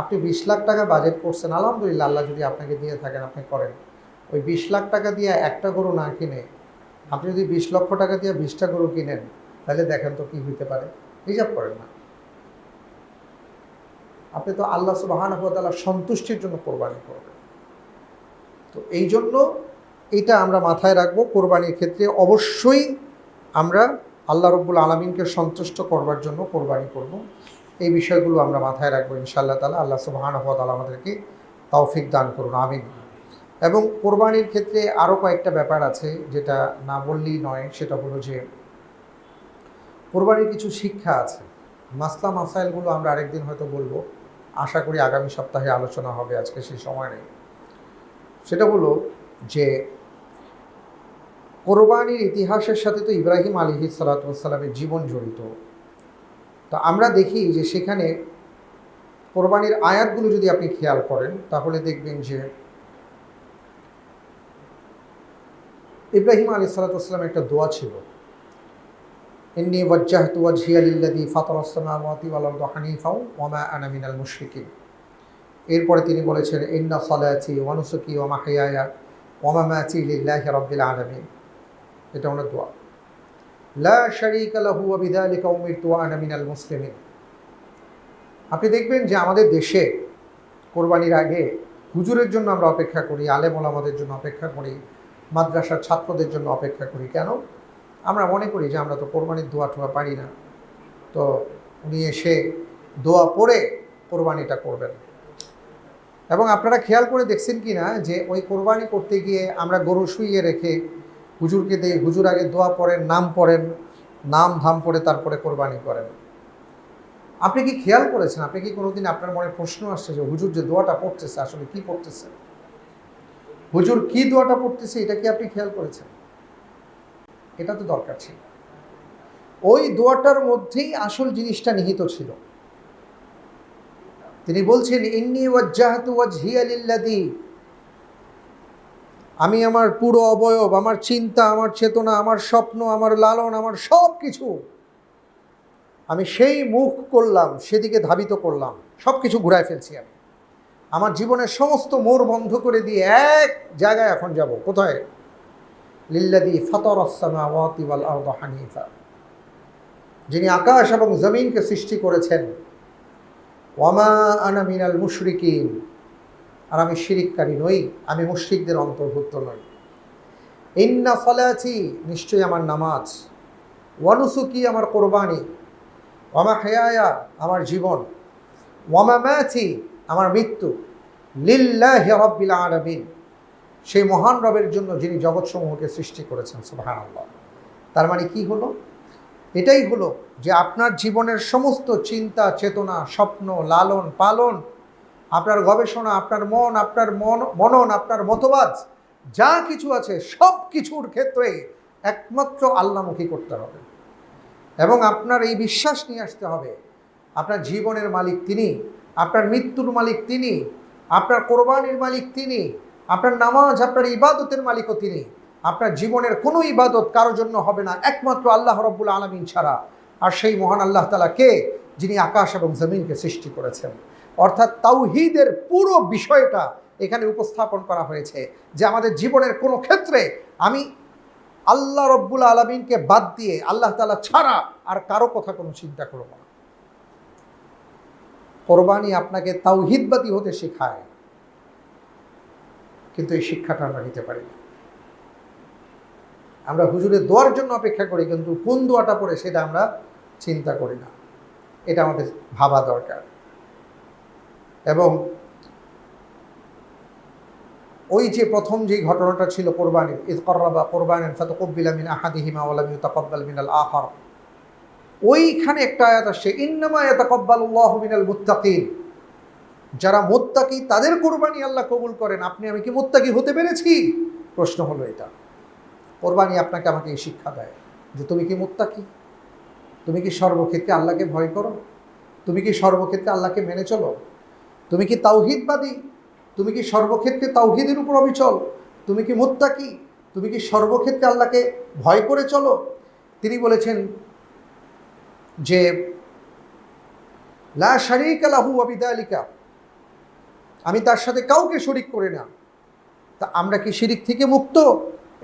আপনি 20 লাখ টাকা বাজেট করছেন, আলহামদুলিল্লাহ, আল্লাহ যদি আপনাকে দিয়ে থাকেন আপনি করেন। ওই 20 লাখ টাকা দিয়ে একটা গরু না কিনে আপনি যদি 20 লক্ষ টাকা দিয়ে 20টা গরু কিনেন, তাহলে দেখেন তো কী হইতে পারে, হিসাব করেন না। আপনি তো আল্লাহ সুবহানাহু ওয়া তাআলার সন্তুষ্টির জন্য কোরবানি করবেন। তো এই জন্য এটা আমরা মাথায় রাখবো, কোরবানির ক্ষেত্রে অবশ্যই আমরা আল্লাহ রব্বুল আলমিনকে সন্তুষ্ট করবার জন্য কোরবানি করব। এই বিষয়গুলো আমরা মাথায় রাখবো ইনশাআল্লাহ তাআলা। আল্লাহ সুবহানাহু ওয়া তাআলা আমাদেরকে তৌফিক দান করুন, আমিন। এবং কোরবানির ক্ষেত্রে আরও কয়েকটা ব্যাপার আছে যেটা না বললেই নয়, সেটা হলো যে কোরবানির কিছু শিক্ষা আছে, মাসলা মাসাইলগুলো আমরা আরেকদিন হয়তো বলবো, আশা করি আগামী সপ্তাহে আলোচনা হবে, আজকে সেই সময় নেই। সেটা হলো যে কোরবানির ইতিহাসের সাথে তো ইব্রাহিম আলাইহিস সালাতু ওয়াস সালামের জীবন জড়িত। তো আমরা দেখি যে সেখানে কোরবানির আয়াতগুলো যদি আপনি খেয়াল করেন তাহলে দেখবেন যে ইব্রাহিম আলাইহিস সালাতু ওয়াস সালামের একটা দোয়া ছিল, ইন্নী ওয়াজ্জাহতু ওয়াজহিয়া লিল্লাযী ফাতারাস সামাওয়াতি ওয়াল আরদা হানিফা ওয়া মা আনা মিনাল মুশরিকিন। এরপরে তিনি বলেছেন, ইন্না সালাতি ওয়া নুসুকি ওয়া মাহইয়ায়া ওয়া মামাতি লিল্লাহি রাব্বিল আলামিন। এটা ওনার দোয়া, লা শারীকা লাহু ওয়া বিযালিকা উমিরতু ওয়া আনা মিনাল মুসলিমিন। আপনি দেখবেন যে আমাদের দেশে কোরবানির আগে হুজুরের জন্য আমরা অপেক্ষা করি, আলেম ওলামাদের জন্য অপেক্ষা করি, মাদ্রাসার ছাত্রদের জন্য অপেক্ষা করি। কেন? আমরা মনে করি যে আমরা তো কোরবানির দোয়া টোয়া পারি না, তো উনি এসে দোয়া পড়ে কোরবানিটা করবেন। এবং আপনারা খেয়াল করে দেখছেন কি না যে ওই কোরবানি করতে গিয়ে আমরা গরু শুইয়ে রেখে হুজুরকে দিয়ে, হুজুর আগে দোয়া পড়েন, নাম ধাম পড়ে তারপরে কোরবানি করেন। আপনি কি খেয়াল করেছেন, আপনি কি কোনোদিন আপনার মনে প্রশ্ন আসছে যে হুজুর যে দোয়াটা পড়তেছে আসলে কি পড়তেছে, হুজুর কি দোয়াটা পড়তেছে, এটা কি আপনি খেয়াল করেছেন? এটা তো দরকার ছিল। ওই দোয়াটার মধ্যেই আসল জিনিসটা নিহিত ছিল। তিনি বলছেন, ইন্নী ওয়াজ্জাহতু ওয়াজহিয়া লিল্লাযী, আমি আমার পুরো অবয়ব, আমার চিন্তা, আমার চেতনা, আমার স্বপ্ন, আমার লালন, আমার সব কিছু আমি সেই মুখ করলাম, সেদিকে ধাবিত করলাম, সব কিছু ঘুরায় ফেলছি। আমি আমার জীবনের সমস্ত মোড় বন্ধ করে দিয়ে এক জায়গায় এখন যাব। কোথায়? লিল্লাযী ফাতারাস সামাওয়াতি ওয়াল আরদা হানিফা, যিনি আকাশ এবং জমিনকে সৃষ্টি করেছেন। ওয়া মা আনা মিনাল মুশরিকিন, আর আমি শিরিককারী নই, আমি মুশরিকদের অন্তর্ভুক্ত নই। ইন্না সালাতি, নিশ্চয়ই আমার নামাজ, ওয়া নুসুকি, আমার কোরবানি, ওয়া মাহইয়ায়া, আমার জীবন, ওয়া মামাতি, আমার মৃত্যু, লিল্লাহি রাব্বিল আলামিন, সেই মহান রবের জন্য যিনি জগৎসমূহকে সৃষ্টি করেছেন। সুবহানাল্লাহ। তার মানে কি হলো? এটাই হলো যে আপনার জীবনের সমস্ত চিন্তা, চেতনা, স্বপ্ন, লালন পালন, আপনার গবেষণা, আপনার মনন, আপনার মতবাদ, যা কিছু আছে সব কিছুর ক্ষেত্রে একমাত্র আল্লাহমুখী করতে হবে। এবং আপনার এই বিশ্বাস নিয়ে আসতে হবে, আপনার জীবনের মালিক তিনি, আপনার মৃত্যুর মালিক তিনি, আপনার কোরবানির মালিক তিনি, আপনার নামাজ, আপনার ইবাদতের মালিকও তিনি। আপনার জীবনের কোনো ইবাদত কারোর জন্য হবে না একমাত্র আল্লাহ রব্বুল আলামিন ছাড়া। আর সেই মহান আল্লাহ তাআলা কে? যিনি আকাশ এবং জমিনকে সৃষ্টি করেছেন। অর্থাৎ তাওহীদের পুরো বিষয়টা এখানে উপস্থাপন করা হয়েছে যে আমাদের জীবনের কোনো ক্ষেত্রে আমি আল্লাহ রব্বুল আলামিনকে বাদ দিয়ে, আল্লাহ তাআলা ছাড়া আর কারো কথা কোনো চিন্তা করব না। কোরবানি আপনাকে তাওহীদবাদী হতে শেখায়, কিন্তু এই শিক্ষাটা আমরা নিতে পারি না। আমরা হুজুরের দোয়ার জন্য অপেক্ষা করি, কিন্তু কোন দোয়াটা পড়ে সেটা আমরা চিন্তা করি না। এটা আমাদের ভাবা দরকার। এবং ওই যে প্রথম যে ঘটনাটা ছিল কোরবানির, ইয ক্বাররাবা কুরবানান ফাতাকুব্বিলা মিন আহাদিহিমা ওয়া লাম ইউতাকাব্বাল মিনাল আখার, ওইখানে একটা আয়াত আসছে, ইন্নামা ইয়াতাকাব্বালুল্লাহু মিনাল মুত্তাকিন, যারা মুত্তাকি তাদের কোরবানি আল্লাহ কবুল করেন। আপনি আমি কি মুত্তাকি হতে পেরেছি? প্রশ্ন হলো এটা। কোরবানি আপনাকে আমাকে এই শিক্ষা দেয় যে তুমি কি মুত্তাকি, তুমি কি সর্বক্ষেত্রে আল্লাহকে ভয় করো, তুমি কি সর্বক্ষেত্রে আল্লাহকে মেনে চলো, তুমি কি তাওহীদবাদী, তুমি কি সর্বক্ষেত্রে তাওহীদের উপর অবিচল, তুমি কি মুত্তাকি, তুমি কি সর্বক্ষেত্রে আল্লাহকে ভয় করে চলো। তিনি বলেছেন যে লা শারীকা লাহু ওয়া বিযালিকা, আমি তার সাথে কাউকে শরীক করি না। তা আমরা কি শিরিক থেকে মুক্ত?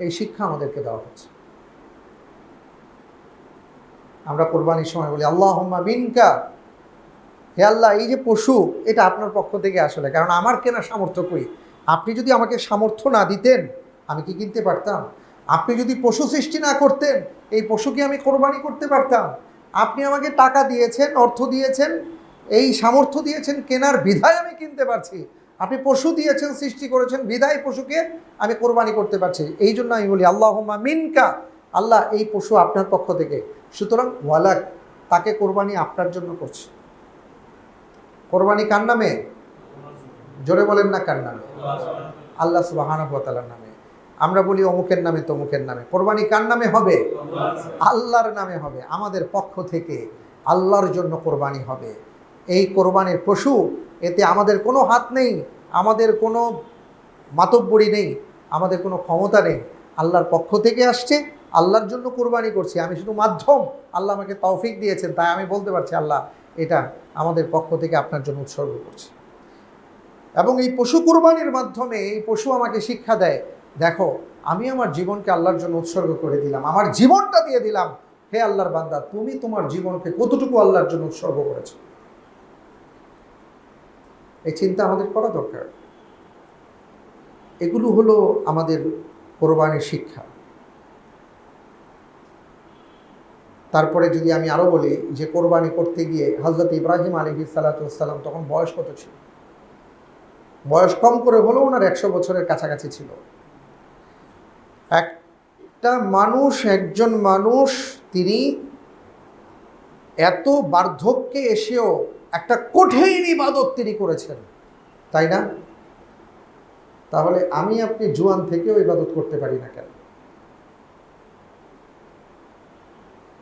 এই শিক্ষা আমাদেরকে দেওয়া হচ্ছে। আমরা কোরবানির সময় বলি আল্লাহুম্মা মিনকা, হে আল্লাহ এই যে পশু এটা আপনার পক্ষ থেকে আসলে, কারণ আমার কেনার সামর্থ্য কই। আপনি যদি আমাকে সামর্থ্য না দিতেন আমি কি কিনতে পারতাম? আপনি যদি পশু সৃষ্টি না করতেন এই পশুকে আমি কোরবানি করতে পারতাম? আপনি আমাকে টাকা দিয়েছেন, অর্থ দিয়েছেন, এই সামর্থ্য দিয়েছেন, কেনার বিধায় আমি কিনতে পারছি। আপনি পশু দিয়েছেন, সৃষ্টি করেছেন, বিধায় পশুকে আমি কোরবানি করতে পারছি। এই জন্য আমি বলি আল্লাহুম্মা মিনকা, আল্লাহ এই পশু আপনার পক্ষ থেকে, সুতরাং ওয়ালাক, তাকে কোরবানি আপনার জন্য করছে। কোরবানি কার নামে? জোরে বলেন না কার নামে? আল্লাহ সুবহানাহু ওয়া তাআলার নামে। আমরা বলি অমুকের নামে তমুকের নামে। কোরবানি কার নামে হবে? আল্লাহর নামে হবে। আমাদের পক্ষ থেকে আল্লাহর জন্য কোরবানি হবে। এই কোরবানির পশু, এতে আমাদের কোনো হাত নেই, আমাদের কোনো মাতব্বরি নেই, আমাদের কোনো ক্ষমতা নেই। আল্লাহর পক্ষ থেকে আসছে, আল্লাহর জন্য কোরবানি করছি। আমি শুধু মাধ্যম, আল্লাহ আমাকে তৌফিক দিয়েছেন, তাই আমি বলতে পারছি আল্লাহ এটা আমাদের পক্ষ থেকে আপনার জন্য উৎসর্গ করছি। এবং এই পশু কোরবানির মাধ্যমে এই পশু আমাকে শিক্ষা দেয়, দেখো আমি আমার জীবনকে আল্লাহর জন্য উৎসর্গ করে দিলাম, আমার জীবনটা দিয়ে দিলাম। হে আল্লাহর বান্দা, তুমি তোমার জীবনকে কতটুকু আল্লাহর জন্য উৎসর্গ করেছো? এই চিন্তা আমাদের করা দরকার। এগুলো হলো আমাদের কোরবানির শিক্ষা। তারপরে যদি আমি আরও বলি যে কোরবানি করতে গিয়ে হযরত ইব্রাহিম আলাইহিস সালাতু ওয়াস সালাম তখন বয়স কত ছিল? বয়স কম করে হলেও ওনার 100 বছরের কাছাকাছি ছিল। একজন মানুষ তিনি এত বার্ধক্যে এসেও একটা কঠিন ইবাদত তিনি করেছেন, তাই না? তাহলে আমি আপনি জুয়ান থেকেও ইবাদত করতে পারি না কেন?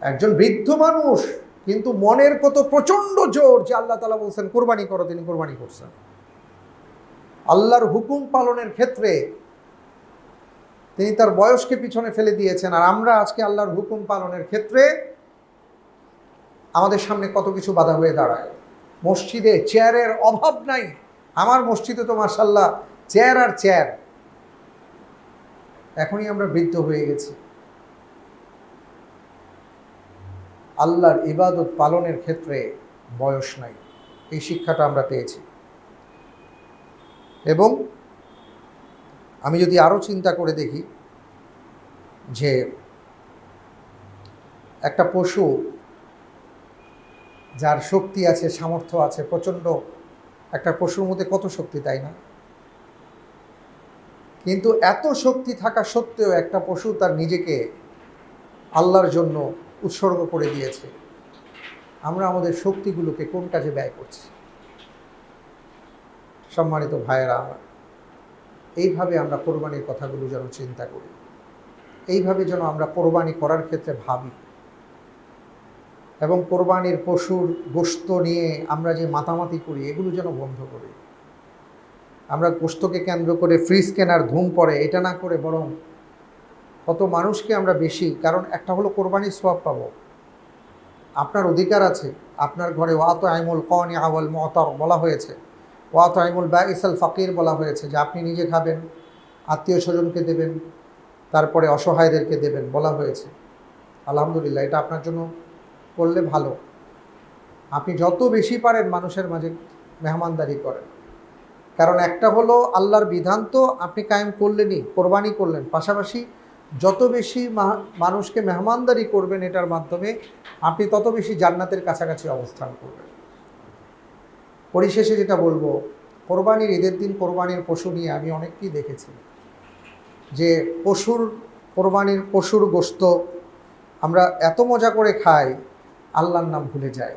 একজন বৃদ্ধ মানুষ কিন্তু মনের কত প্রচন্ড জোর যে আল্লাহ তাআলা বলছেন কোরবানি করো, তিনি কোরবানি করছেন। আল্লাহর হুকুম পালনের ক্ষেত্রে তিনি তার বয়সকে পিছনে ফেলে দিয়েছেন। আর আমরা আজকে আল্লাহর হুকুম পালনের ক্ষেত্রে আমাদের সামনে কত কিছু বাধা হয়ে দাঁড়ায়। মসজিদে চেয়ারের অভাব নাই। আমার মসজিদে তো মাশাআল্লাহ চেয়ার আর চেয়ার। এখনই আমরা বৃদ্ধ হয়ে গেছি। আল্লাহর ইবাদত পালনের ক্ষেত্রে বয়স নাই, এই শিক্ষাটা আমরা পেয়েছি। এবং আমি যদি আরও চিন্তা করে দেখি যে একটা পশু যার শক্তি আছে, সামর্থ্য আছে, প্রচণ্ড, একটা পশুর মধ্যে কত শক্তি, তাই না? কিন্তু এত শক্তি থাকা সত্ত্বেও একটা পশু তার নিজেকে আল্লাহর জন্য উৎসর্গ করে দিয়েছে। আমরা আমাদের শক্তিগুলোকে কোন কাজে ব্যয় করছি? সম্মানিত ভাইয়েরা, এইভাবে আমরা কোরবানির কথাগুলো যেন চিন্তা করি, এইভাবে যেন আমরা কোরবানি করার ক্ষেত্রে ভাবি। এবং কোরবানির পশুর গোশত নিয়ে আমরা যে মাতামাতি করি, এগুলো যেন বন্ধ করি। আমরা গোশতকে কেন্দ্র করে ফ্রিজ কেনার ধুম পড়ে, এটা না করে বরং কত মানুষকে আমরা বেশি, কারণ একটা হলো কোরবানির সওয়াব পাবো, আপনার অধিকার আছে। আপনার ঘরে ওয়াতআইমুল কানি ওয়াল মুতার বলা হয়েছে, ওয়াতআইমুল বাইসাল ফাকির বলা হয়েছে, যে আপনি নিজে খাবেন, আত্মীয় স্বজনকে দেবেন, তারপরে অসহায়দেরকে দেবেন বলা হয়েছে। আলহামদুলিল্লাহ, এটা আপনার জন্য করলে ভালো। আপনি যত বেশি পারেন মানুষের মাঝে মেহমানদারি করেন। কারণ একটা হলো আল্লাহর বিধান তো আপনি কায়েম করলেনই, কোরবানি করলেন, পাশাপাশি যত বেশি মানুষকে মেহমানদারি করবেন এটার মাধ্যমে আপনি তত বেশি জান্নাতের কাছাকাছি অবস্থান করবেন। পরিশেষে যেটা বলবো, কোরবানির ঈদের দিন কোরবানির পশু নিয়ে আমি অনেককেই দেখেছি যে কোরবানির পশুর গোশত আমরা এত মজা করে খাই, আল্লাহর নাম ভুলে যাই।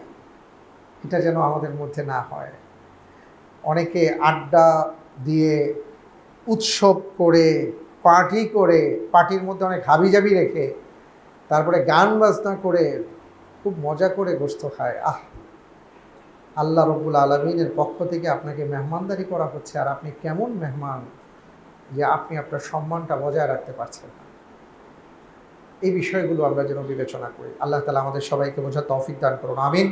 এটা যেন আমাদের মধ্যে না হয়। অনেকে আড্ডা দিয়ে, উৎসব করে, পার্টি করে, পার্টির মধ্যে অনেক হাবিজাবি রেখে, তারপরে গান বাজনা করে খুব মজা করে গোশত খায়। আল্লাহ রব্বুল আলামিনের পক্ষ থেকে আপনাকে মেহমানদারি করা হচ্ছে, আর আপনি কেমন মেহমান যে আপনি আপনার সম্মানটা বজায় রাখতে পারছেন না। এই বিষয়গুলো আমরা যেন বিবেচনা করি। আল্লাহ তাআলা আমাদের সবাইকে বোঝার তৌফিক দান করুন, আমিন।